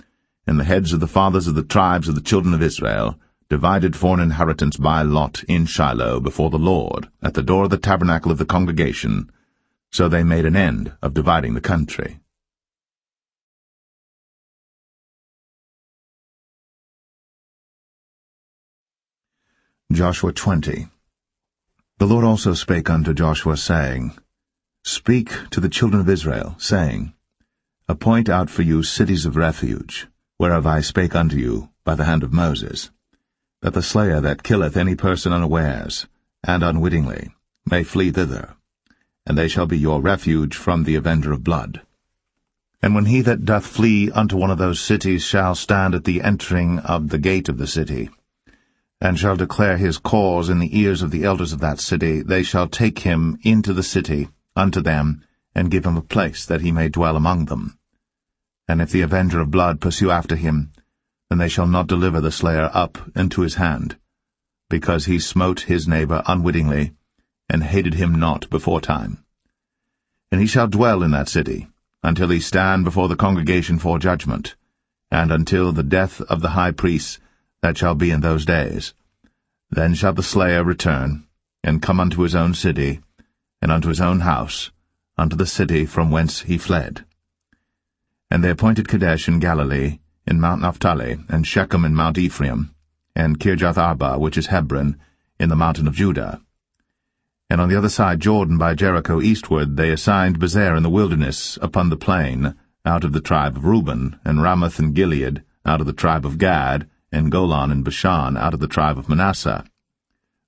and the heads of the fathers of the tribes of the children of Israel, divided for an inheritance by lot in Shiloh before the Lord, at the door of the tabernacle of the congregation. So they made an end of dividing the country. Joshua 20. The Lord also spake unto Joshua, saying, Speak to the children of Israel, saying, Appoint out for you cities of refuge, whereof I spake unto you by the hand of Moses, that the slayer that killeth any person unawares, and unwittingly, may flee thither, and they shall be your refuge from the avenger of blood. And when he that doth flee unto one of those cities shall stand at the entering of the gate of the city, and shall declare his cause in the ears of the elders of that city, they shall take him into the city unto them, and give him a place that he may dwell among them. And if the avenger of blood pursue after him, then they shall not deliver the slayer up into his hand, because he smote his neighbor unwittingly, and hated him not beforetime. And he shall dwell in that city, until he stand before the congregation for judgment, and until the death of the high priest that shall be in those days. Then shall the slayer return, and come unto his own city, and unto his own house, unto the city from whence he fled. And they appointed Kadesh in Galilee, in Mount Naphtali, and Shechem in Mount Ephraim, and Kirjath-Arba, which is Hebron, in the mountain of Judah. And on the other side Jordan by Jericho eastward they assigned Bezer in the wilderness upon the plain, out of the tribe of Reuben, and Ramoth and Gilead, out of the tribe of Gad, and Golan and Bashan, out of the tribe of Manasseh.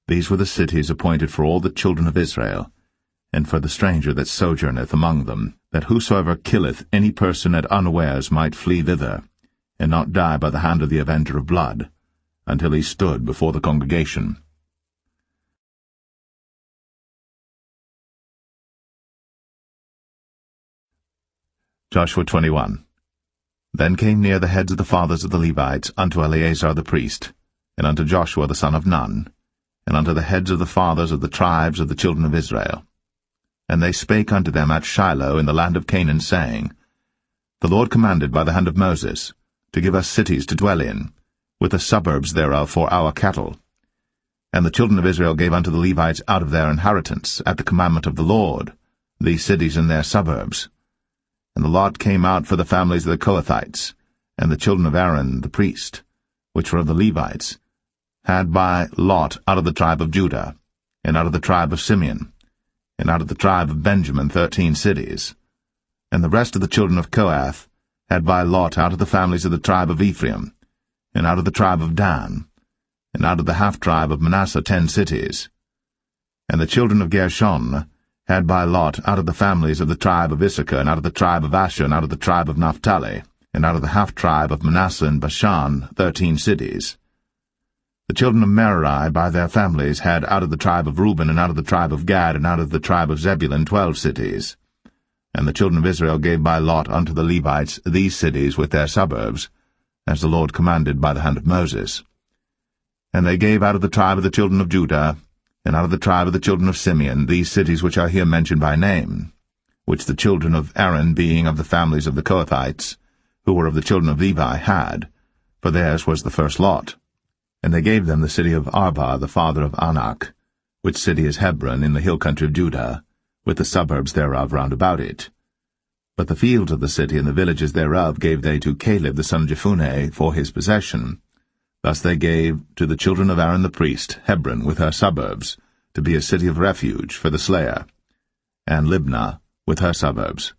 These were the cities appointed for all the children of Israel, and for the stranger that sojourneth among them, that whosoever killeth any person at unawares might flee thither, and not die by the hand of the avenger of blood, until he stood before the congregation. Joshua 21. Then came near the heads of the fathers of the Levites unto Eleazar the priest, and unto Joshua the son of Nun, and unto the heads of the fathers of the tribes of the children of Israel. And they spake unto them at Shiloh in the land of Canaan, saying, The Lord commanded by the hand of Moses to give us cities to dwell in, with the suburbs thereof for our cattle. And the children of Israel gave unto the Levites out of their inheritance, at the commandment of the Lord, these cities and their suburbs. And the lot came out for the families of the Kohathites, and the children of Aaron the priest, which were of the Levites, had by lot out of the tribe of Judah, and out of the tribe of Simeon, and out of the tribe of Benjamin 13 cities. And the rest of the children of Kohath had by lot out of the families of the tribe of Ephraim, and out of the tribe of Dan, and out of the half-tribe of Manasseh 10 cities. And the children of Gershon had by lot out of the families of the tribe of Issachar, and out of the tribe of Asher, and out of the tribe of Naphtali, and out of the half-tribe of Manasseh and Bashan 13 cities. The children of Merari by their families had out of the tribe of Reuben, and out of the tribe of Gad, and out of the tribe of Zebulun 12 cities. And the children of Israel gave by lot unto the Levites these cities with their suburbs, as the Lord commanded by the hand of Moses. And they gave out of the tribe of the children of Judah, and out of the tribe of the children of Simeon, these cities which are here mentioned by name, which the children of Aaron, being of the families of the Kohathites, who were of the children of Levi, had, for theirs was the first lot. And they gave them the city of Arba, the father of Anak, which city is Hebron, in the hill country of Judah, with the suburbs thereof round about it. But the fields of the city and the villages thereof gave they to Caleb the son of Jephunneh for his possession. Thus they gave to the children of Aaron the priest Hebron with her suburbs, to be a city of refuge for the slayer, and Libnah with her suburbs,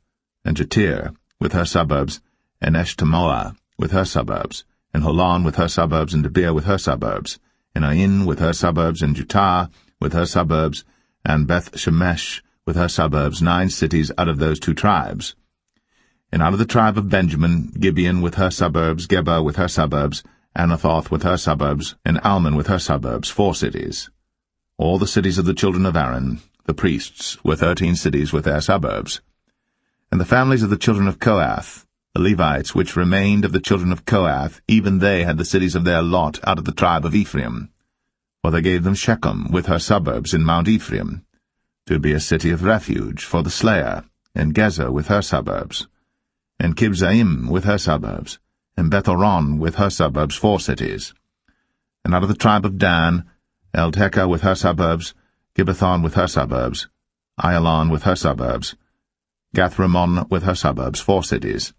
and Jatir with her suburbs, and Eshtemoa with her suburbs, and Holon with her suburbs, and Debir with her suburbs, and Ain with her suburbs, and Jutah with her suburbs, and Beth-Shemesh with her suburbs, 9 cities out of those 2 tribes. And out of the tribe of Benjamin, Gibeon with her suburbs, Geba with her suburbs, Anathoth with her suburbs, and Almon with her suburbs, 4 cities. All the cities of the children of Aaron, the priests, were 13 cities with their suburbs. And the families of the children of Kohath, the Levites which remained of the children of Kohath, even they had the cities of their lot out of the tribe of Ephraim. For they gave them Shechem with her suburbs in Mount Ephraim, to be a city of refuge for the slayer, and Gezer with her suburbs, and Kibzaim with her suburbs, and Beth-horon with her suburbs, 4 cities. And out of the tribe of Dan, Eltekeh with her suburbs, Gibbethon with her suburbs, Ayalon with her suburbs, Gath-rimmon with her suburbs, 4 cities.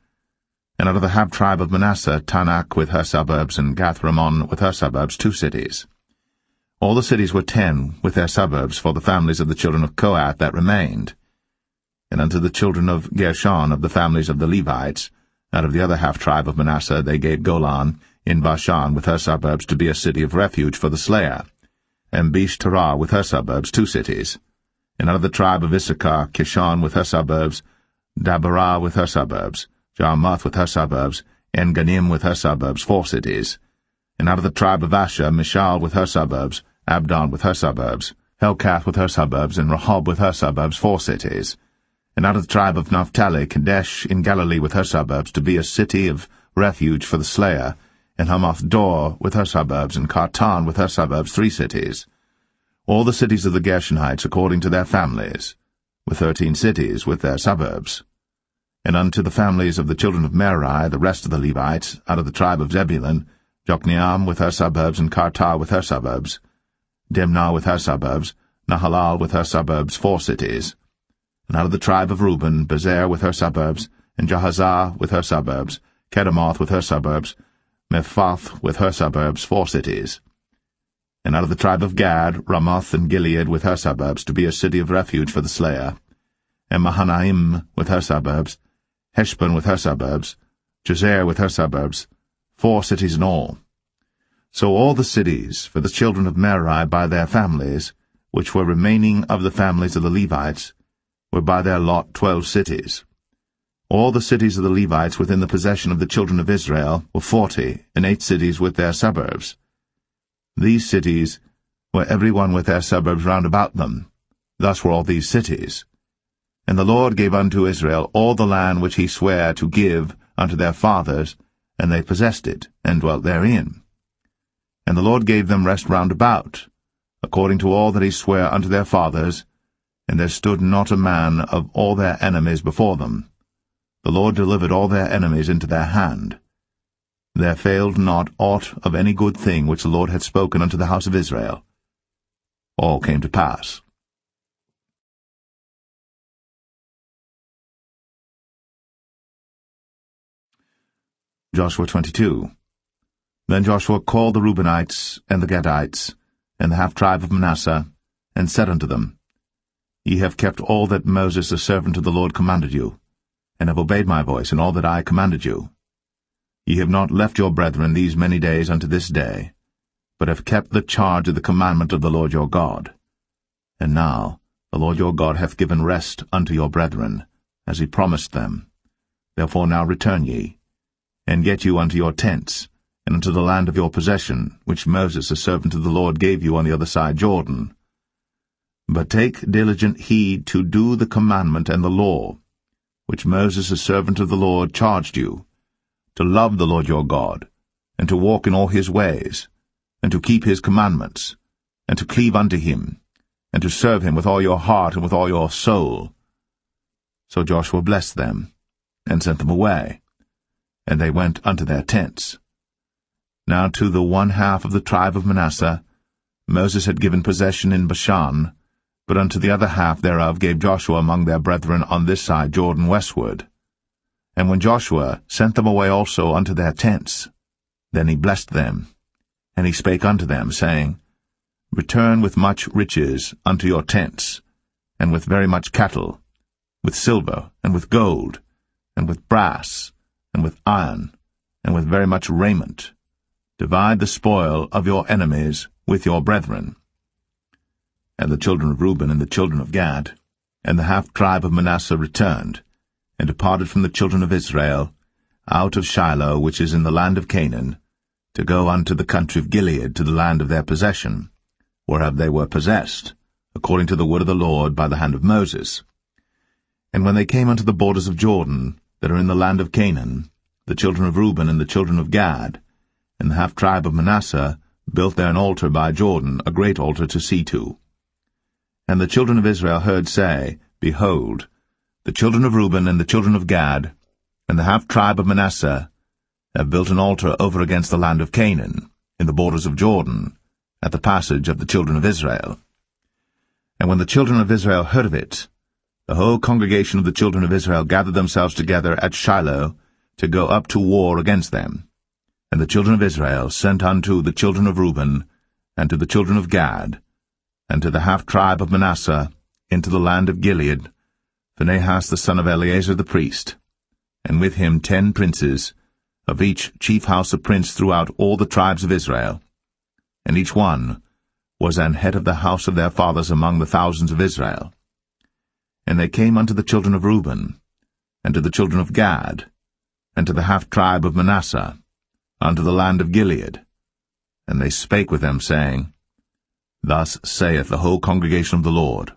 And out of the half-tribe of Manasseh, Tanakh with her suburbs, and Gath-rimmon with her suburbs, 2 cities. All the cities were 10, with their suburbs, for the families of the children of Kohath that remained. And unto the children of Gershon of the families of the Levites, out of the other half-tribe of Manasseh, they gave Golan in Bashan with her suburbs to be a city of refuge for the slayer, and Besh-Terah with her suburbs, 2 cities. And out of the tribe of Issachar, Kishon with her suburbs, Dabarah with her suburbs, Jarmuth with her suburbs, En-Ganim with her suburbs, 4 cities. And out of the tribe of Asher, Mishal with her suburbs, Abdon with her suburbs, Helkath with her suburbs, and Rehob with her suburbs, 4 cities. And out of the tribe of Naphtali, Kadesh in Galilee with her suburbs, to be a city of refuge for the slayer, and Hamath-dor with her suburbs, and Kartan with her suburbs, 3 cities. All the cities of the Gershonites according to their families, with 13 cities with their suburbs. And unto the families of the children of Merari, the rest of the Levites, out of the tribe of Zebulun, Jokneam with her suburbs, and Kartar with her suburbs, Dimnah with her suburbs, Nahalal with her suburbs, 4 cities. And out of the tribe of Reuben, Bezer with her suburbs, and Jahazah with her suburbs, Kedemoth with her suburbs, Mephath with her suburbs, 4 cities. And out of the tribe of Gad, Ramoth and Gilead with her suburbs, to be a city of refuge for the slayer, and Mahanaim with her suburbs, Heshbon with her suburbs, Jazer with her suburbs, 4 cities in all. So all the cities for the children of Merari by their families, which were remaining of the families of the Levites, were by their lot 12 cities. All the cities of the Levites within the possession of the children of Israel were 40, and 8 cities with their suburbs. These cities were every one with their suburbs round about them. Thus were all these cities. And the Lord gave unto Israel all the land which he sware to give unto their fathers, and they possessed it, and dwelt therein. And the Lord gave them rest round about, according to all that he sware unto their fathers, and there stood not a man of all their enemies before them. The Lord delivered all their enemies into their hand. There failed not aught of any good thing which the Lord had spoken unto the house of Israel. All came to pass. Joshua 22. Then Joshua called the Reubenites, and the Gadites, and the half-tribe of Manasseh, and said unto them, Ye have kept all that Moses the servant of the Lord commanded you, and have obeyed my voice in all that I commanded you. Ye have not left your brethren these many days unto this day, but have kept the charge of the commandment of the Lord your God. And now the Lord your God hath given rest unto your brethren, as he promised them. Therefore now return ye, and get you unto your tents, and unto the land of your possession, which Moses the servant of the Lord gave you on the other side Jordan. But take diligent heed to do the commandment and the law, which Moses the servant of the Lord charged you, to love the Lord your God, and to walk in all his ways, and to keep his commandments, and to cleave unto him, and to serve him with all your heart and with all your soul. So Joshua blessed them, and sent them away, and they went unto their tents. Now to the 1/2 of the tribe of Manasseh Moses had given possession in Bashan, but unto the other half thereof gave Joshua among their brethren on this side Jordan westward. And when Joshua sent them away also unto their tents, then he blessed them. And he spake unto them, saying, Return with much riches unto your tents, and with very much cattle, with silver, and with gold, and with brass, and with iron, and with very much raiment. Divide the spoil of your enemies with your brethren. And the children of Reuben and the children of Gad, and the half-tribe of Manasseh returned, and departed from the children of Israel, out of Shiloh, which is in the land of Canaan, to go unto the country of Gilead, to the land of their possession, whereof they were possessed, according to the word of the Lord by the hand of Moses. And when they came unto the borders of Jordan, that are in the land of Canaan, the children of Reuben and the children of Gad, and the half-tribe of Manasseh built there an altar by Jordan, a great altar to see to. And the children of Israel heard say, Behold, the children of Reuben and the children of Gad, and the half-tribe of Manasseh, have built an altar over against the land of Canaan, in the borders of Jordan, at the passage of the children of Israel. And when the children of Israel heard of it, the whole congregation of the children of Israel gathered themselves together at Shiloh to go up to war against them. And the children of Israel sent unto the children of Reuben, and to the children of Gad, and to the half-tribe of Manasseh, into the land of Gilead, Phinehas the son of Eleazar the priest, and with him 10 princes, of each chief house a prince throughout all the tribes of Israel. And each one was an head of the house of their fathers among the thousands of Israel. And they came unto the children of Reuben, and to the children of Gad, and to the half-tribe of Manasseh, unto the land of Gilead. And they spake with them, saying, Thus saith the whole congregation of the Lord,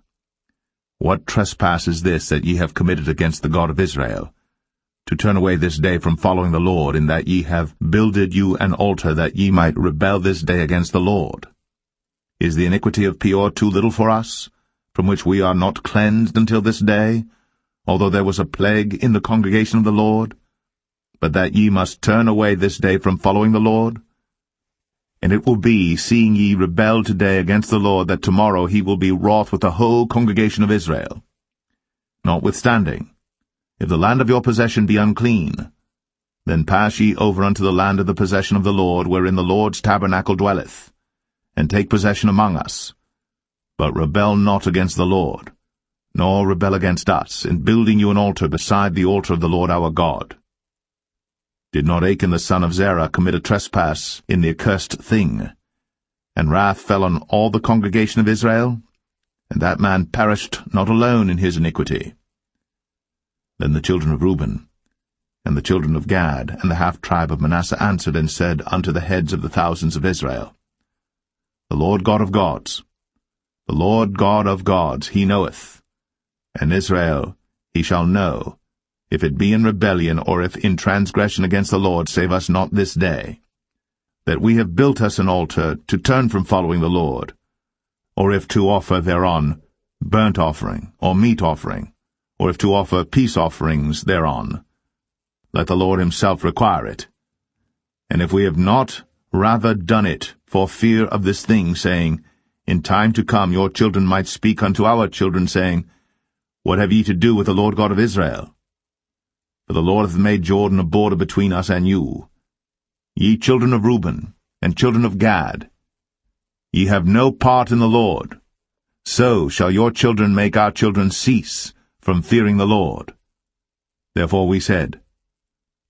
What trespass is this that ye have committed against the God of Israel, to turn away this day from following the Lord, in that ye have builded you an altar, that ye might rebel this day against the Lord? Is the iniquity of Peor too little for us, from which we are not cleansed until this day, although there was a plague in the congregation of the Lord? But that ye must turn away this day from following the Lord? And it will be, seeing ye rebel today against the Lord, that tomorrow he will be wroth with the whole congregation of Israel. Notwithstanding, if the land of your possession be unclean, then pass ye over unto the land of the possession of the Lord, wherein the Lord's tabernacle dwelleth, and take possession among us. But rebel not against the Lord, nor rebel against us, in building you an altar beside the altar of the Lord our God. Did not Achan the son of Zerah commit a trespass in the accursed thing, and wrath fell on all the congregation of Israel? And that man perished not alone in his iniquity. Then the children of Reuben, and the children of Gad, and the half-tribe of Manasseh answered and said unto the heads of the thousands of Israel, The Lord God of gods, the Lord God of gods, he knoweth, and Israel he shall know, if it be in rebellion, or if in transgression against the Lord, save us not this day, that we have built us an altar to turn from following the Lord, or if to offer thereon burnt offering, or meat offering, or if to offer peace offerings thereon. Let the Lord himself require it. And if we have not rather done it for fear of this thing, saying, In time to come your children might speak unto our children, saying, What have ye to do with the Lord God of Israel? For the Lord hath made Jordan a border between us and you. Ye children of Reuben, and children of Gad, ye have no part in the Lord. So shall your children make our children cease from fearing the Lord. Therefore we said,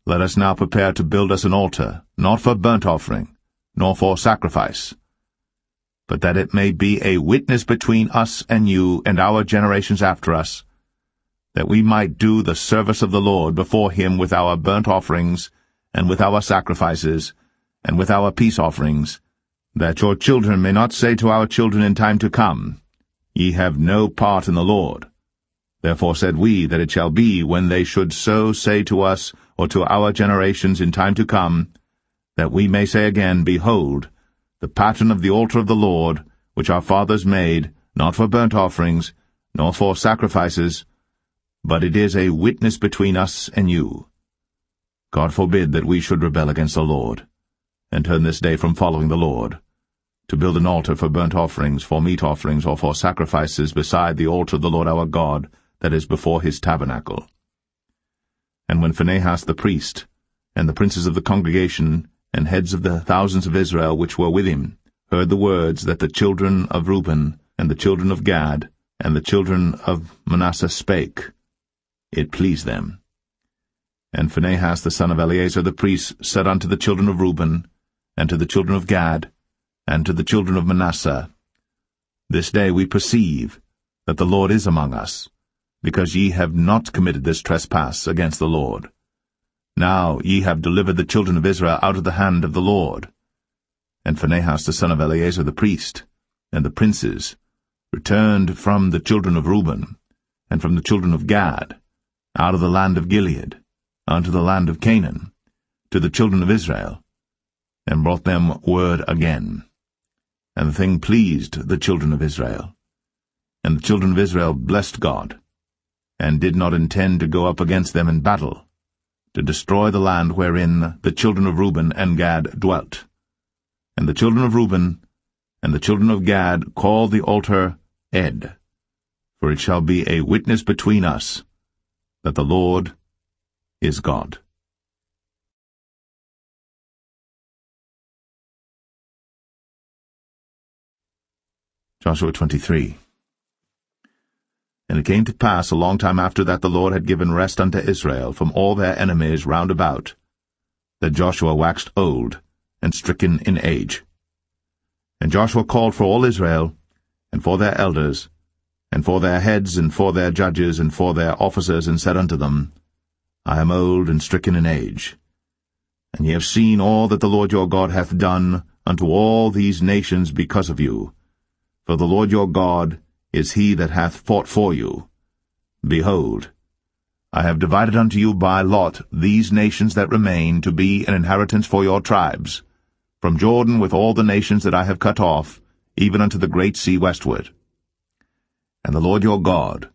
Let us now prepare to build us an altar, not for burnt offering, nor for sacrifice, but that it may be a witness between us and you and our generations after us, that we might do the service of the Lord before him with our burnt offerings, and with our sacrifices, and with our peace offerings, that your children may not say to our children in time to come, Ye have no part in the Lord. Therefore said we that it shall be, when they should so say to us, or to our generations in time to come, that we may say again, Behold, the pattern of the altar of the Lord, which our fathers made, not for burnt offerings, nor for sacrifices, but it is a witness between us and you. God forbid that we should rebel against the Lord, and turn this day from following the Lord, to build an altar for burnt offerings, for meat offerings, or for sacrifices beside the altar of the Lord our God, that is before his tabernacle. And when Phinehas the priest, and the princes of the congregation, and heads of the thousands of Israel which were with him, heard the words that the children of Reuben, and the children of Gad, and the children of Manasseh spake, it pleased them. And Phinehas the son of Eleazar the priest said unto the children of Reuben, and to the children of Gad, and to the children of Manasseh, This day we perceive that the Lord is among us, because ye have not committed this trespass against the Lord. Now ye have delivered the children of Israel out of the hand of the Lord. And Phinehas the son of Eleazar the priest, and the princes, returned from the children of Reuben, and from the children of Gad, out of the land of Gilead, unto the land of Canaan, to the children of Israel, and brought them word again. And the thing pleased the children of Israel. And the children of Israel blessed God, and did not intend to go up against them in battle, to destroy the land wherein the children of Reuben and Gad dwelt. And the children of Reuben and the children of Gad called the altar Ed, for it shall be a witness between us that the Lord is God. Joshua 23. And it came to pass a long time after that the Lord had given rest unto Israel from all their enemies round about, that Joshua waxed old, and stricken in age. And Joshua called for all Israel, and for their elders, and for their heads, and for their judges, and for their officers, and said unto them, I am old and stricken in age. And ye have seen all that the Lord your God hath done unto all these nations because of you. For the Lord your God is he that hath fought for you. Behold, I have divided unto you by lot these nations that remain to be an inheritance for your tribes, from Jordan with all the nations that I have cut off, even unto the great sea westward. And the Lord your God,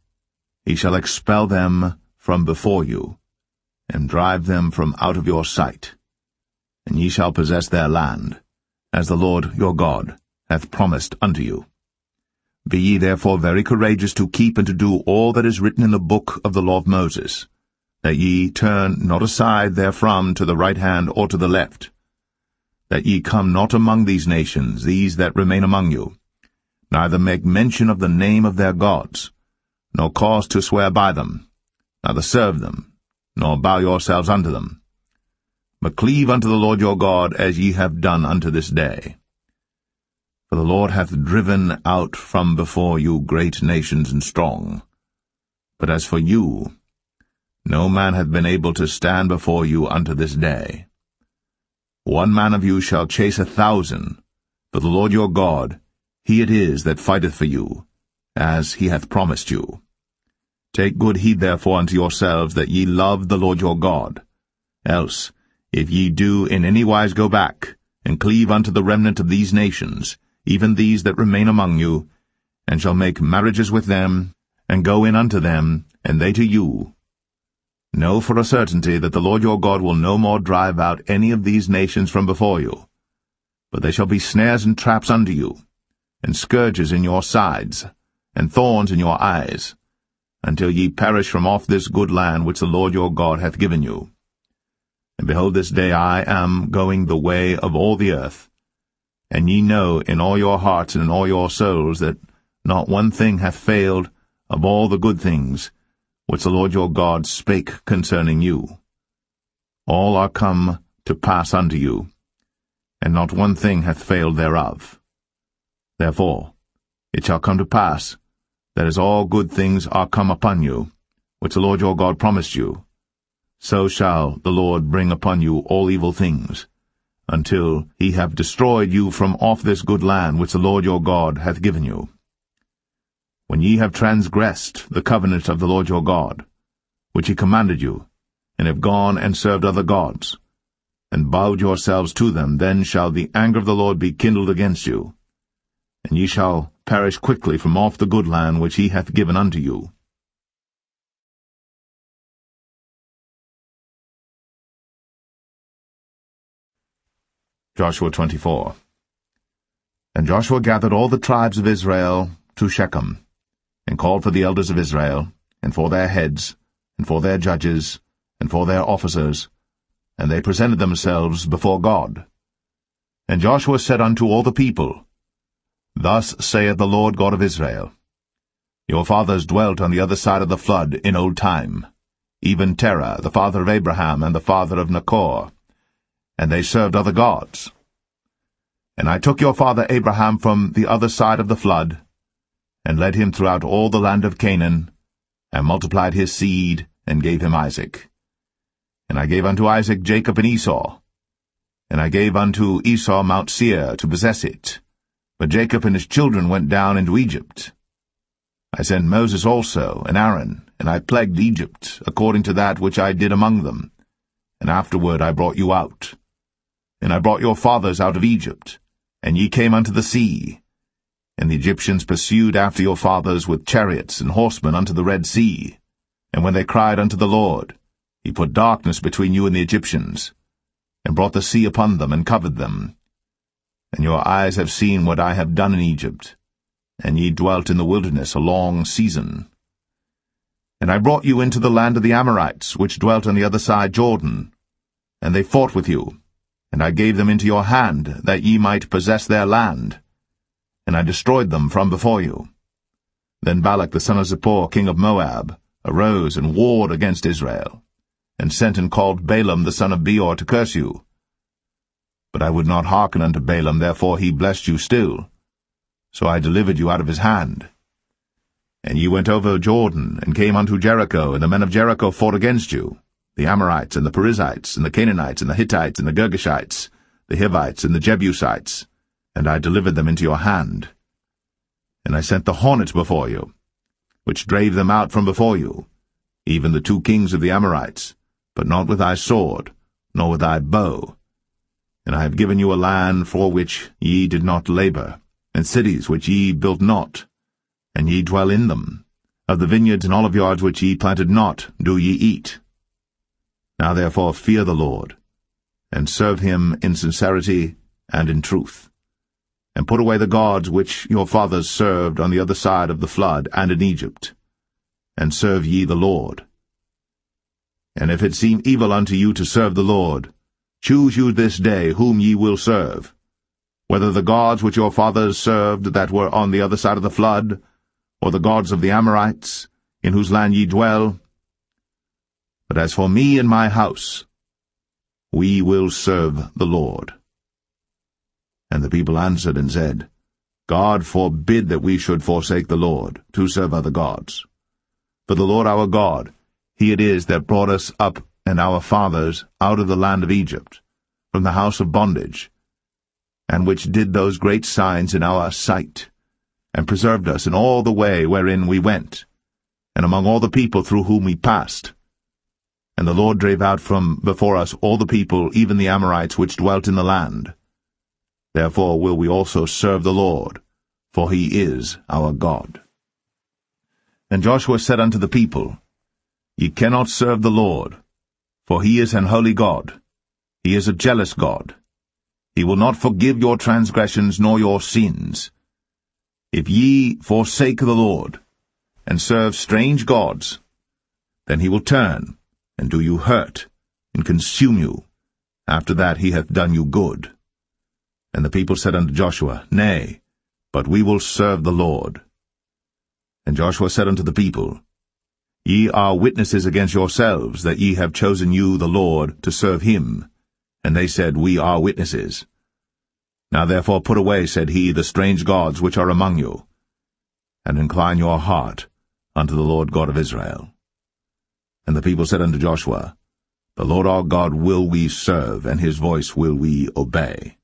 he shall expel them from before you, and drive them from out of your sight. And ye shall possess their land, as the Lord your God hath promised unto you. Be ye therefore very courageous to keep and to do all that is written in the book of the law of Moses, that ye turn not aside therefrom to the right hand or to the left, that ye come not among these nations, these that remain among you, neither make mention of the name of their gods, nor cause to swear by them, neither serve them, nor bow yourselves unto them, but cleave unto the Lord your God as ye have done unto this day. For the Lord hath driven out from before you great nations and strong. But as for you, no man hath been able to stand before you unto this day. One man of you shall chase 1,000, for the Lord your God, he it is that fighteth for you, as he hath promised you. Take good heed therefore unto yourselves that ye love the Lord your God. Else, if ye do in any wise go back, and cleave unto the remnant of these nations, even these that remain among you, and shall make marriages with them, and go in unto them, and they to you, know for a certainty that the Lord your God will no more drive out any of these nations from before you, but they shall be snares and traps unto you, and scourges in your sides, and thorns in your eyes, until ye perish from off this good land which the Lord your God hath given you. And behold, this day I am going the way of all the earth, and ye know in all your hearts and in all your souls that not one thing hath failed of all the good things which the Lord your God spake concerning you. All are come to pass unto you, and not one thing hath failed thereof. Therefore it shall come to pass, that as all good things are come upon you, which the Lord your God promised you, so shall the Lord bring upon you all evil things, until he have destroyed you from off this good land which the Lord your God hath given you. When ye have transgressed the covenant of the Lord your God, which he commanded you, and have gone and served other gods, and bowed yourselves to them, then shall the anger of the Lord be kindled against you, and ye shall perish quickly from off the good land which he hath given unto you. Joshua 24. And Joshua gathered all the tribes of Israel to Shechem, and called for the elders of Israel, and for their heads, and for their judges, and for their officers, and they presented themselves before God. And Joshua said unto all the people, Thus saith the Lord God of Israel, Your fathers dwelt on the other side of the flood in old time, even Terah, the father of Abraham, and the father of Nachor, and they served other gods. And I took your father Abraham from the other side of the flood, and led him throughout all the land of Canaan, and multiplied his seed, and gave him Isaac. And I gave unto Isaac Jacob and Esau. And I gave unto Esau Mount Seir to possess it. But Jacob and his children went down into Egypt. I sent Moses also, and Aaron, and I plagued Egypt, according to that which I did among them. And afterward I brought you out. And I brought your fathers out of Egypt, and ye came unto the sea. And the Egyptians pursued after your fathers with chariots and horsemen unto the Red Sea. And when they cried unto the Lord, he put darkness between you and the Egyptians, and brought the sea upon them, and covered them. And your eyes have seen what I have done in Egypt, and ye dwelt in the wilderness a long season. And I brought you into the land of the Amorites, which dwelt on the other side Jordan, and they fought with you, and I gave them into your hand, that ye might possess their land. and I destroyed them from before you. Then Balak the son of Zippor, king of Moab, arose and warred against Israel, and sent and called Balaam the son of Beor to curse you. But I would not hearken unto Balaam, therefore he blessed you still. So I delivered you out of his hand. And ye went over Jordan, and came unto Jericho, and the men of Jericho fought against you, the Amorites, and the Perizzites, and the Canaanites, and the Hittites, and the Girgashites, the Hivites, and the Jebusites, and I delivered them into your hand. And I sent the hornets before you, which drave them out from before you, even the 2 kings of the Amorites, but not with thy sword, nor with thy bow. And I have given you a land for which ye did not labor, and cities which ye built not, and ye dwell in them. Of the vineyards and oliveyards which ye planted not do ye eat. Now therefore fear the Lord, and serve him in sincerity and in truth, and put away the gods which your fathers served on the other side of the flood and in Egypt, and serve ye the Lord. And if it seem evil unto you to serve the Lord, choose you this day whom ye will serve, whether the gods which your fathers served that were on the other side of the flood, or the gods of the Amorites, in whose land ye dwell. But as for me and my house, we will serve the Lord. And the people answered and said, God forbid that we should forsake the Lord, to serve other gods. For the Lord our God, he it is that brought us up and our fathers out of the land of Egypt, from the house of bondage, and which did those great signs in our sight, and preserved us in all the way wherein we went, and among all the people through whom we passed. And the Lord drave out from before us all the people, even the Amorites which dwelt in the land. Therefore will we also serve the Lord, for he is our God. And Joshua said unto the people, Ye cannot serve the Lord, for he is an holy God. He is a jealous God. He will not forgive your transgressions nor your sins. If ye forsake the Lord, and serve strange gods, then he will turn, and do you hurt, and consume you. After that he hath done you good. And the people said unto Joshua, Nay, but we will serve the Lord. And Joshua said unto the people, Ye are witnesses against yourselves, that ye have chosen you the Lord to serve him. And they said, We are witnesses. Now therefore put away, said he, the strange gods which are among you, and incline your heart unto the Lord God of Israel. And the people said unto Joshua, The Lord our God will we serve, and his voice will we obey.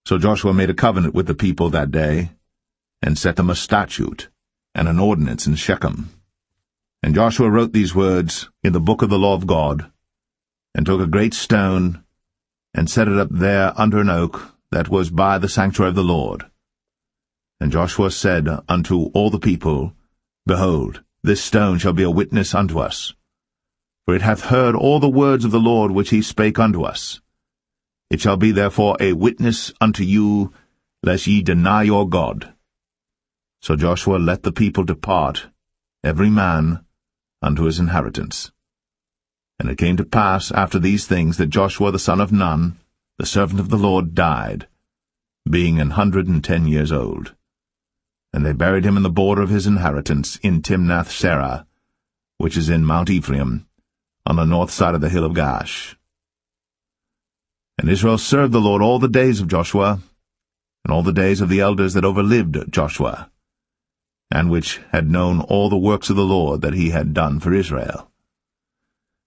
So Joshua made a covenant with the people that day, and set them a statute and an ordinance in Shechem. And Joshua wrote these words in the book of the law of God, and took a great stone, and set it up there under an oak that was by the sanctuary of the Lord. And Joshua said unto all the people, Behold, this stone shall be a witness unto us, for it hath heard all the words of the Lord which he spake unto us. It shall be therefore a witness unto you, lest ye deny your God. So Joshua let the people depart, every man unto his inheritance. And it came to pass after these things that Joshua the son of Nun, the servant of the Lord, died, being 110 years old. And they buried him in the border of his inheritance in Timnath-serah, which is in Mount Ephraim, on the north side of the hill of Gaash. And Israel served the Lord all the days of Joshua, and all the days of the elders that overlived Joshua, and which had known all the works of the Lord that he had done for Israel.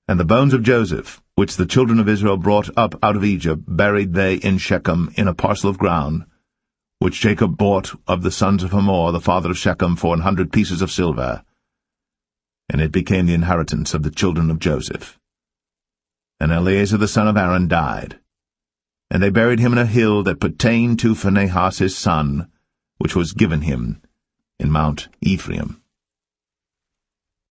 And the bones of Joseph, which the children of Israel brought up out of Egypt, buried they in Shechem in a parcel of ground, which Jacob bought of the sons of Hamor, the father of Shechem, for 100 pieces of silver. And it became the inheritance of the children of Joseph. And Eleazar the son of Aaron died. And they buried him in a hill that pertained to Phinehas his son, which was given him in Mount Ephraim.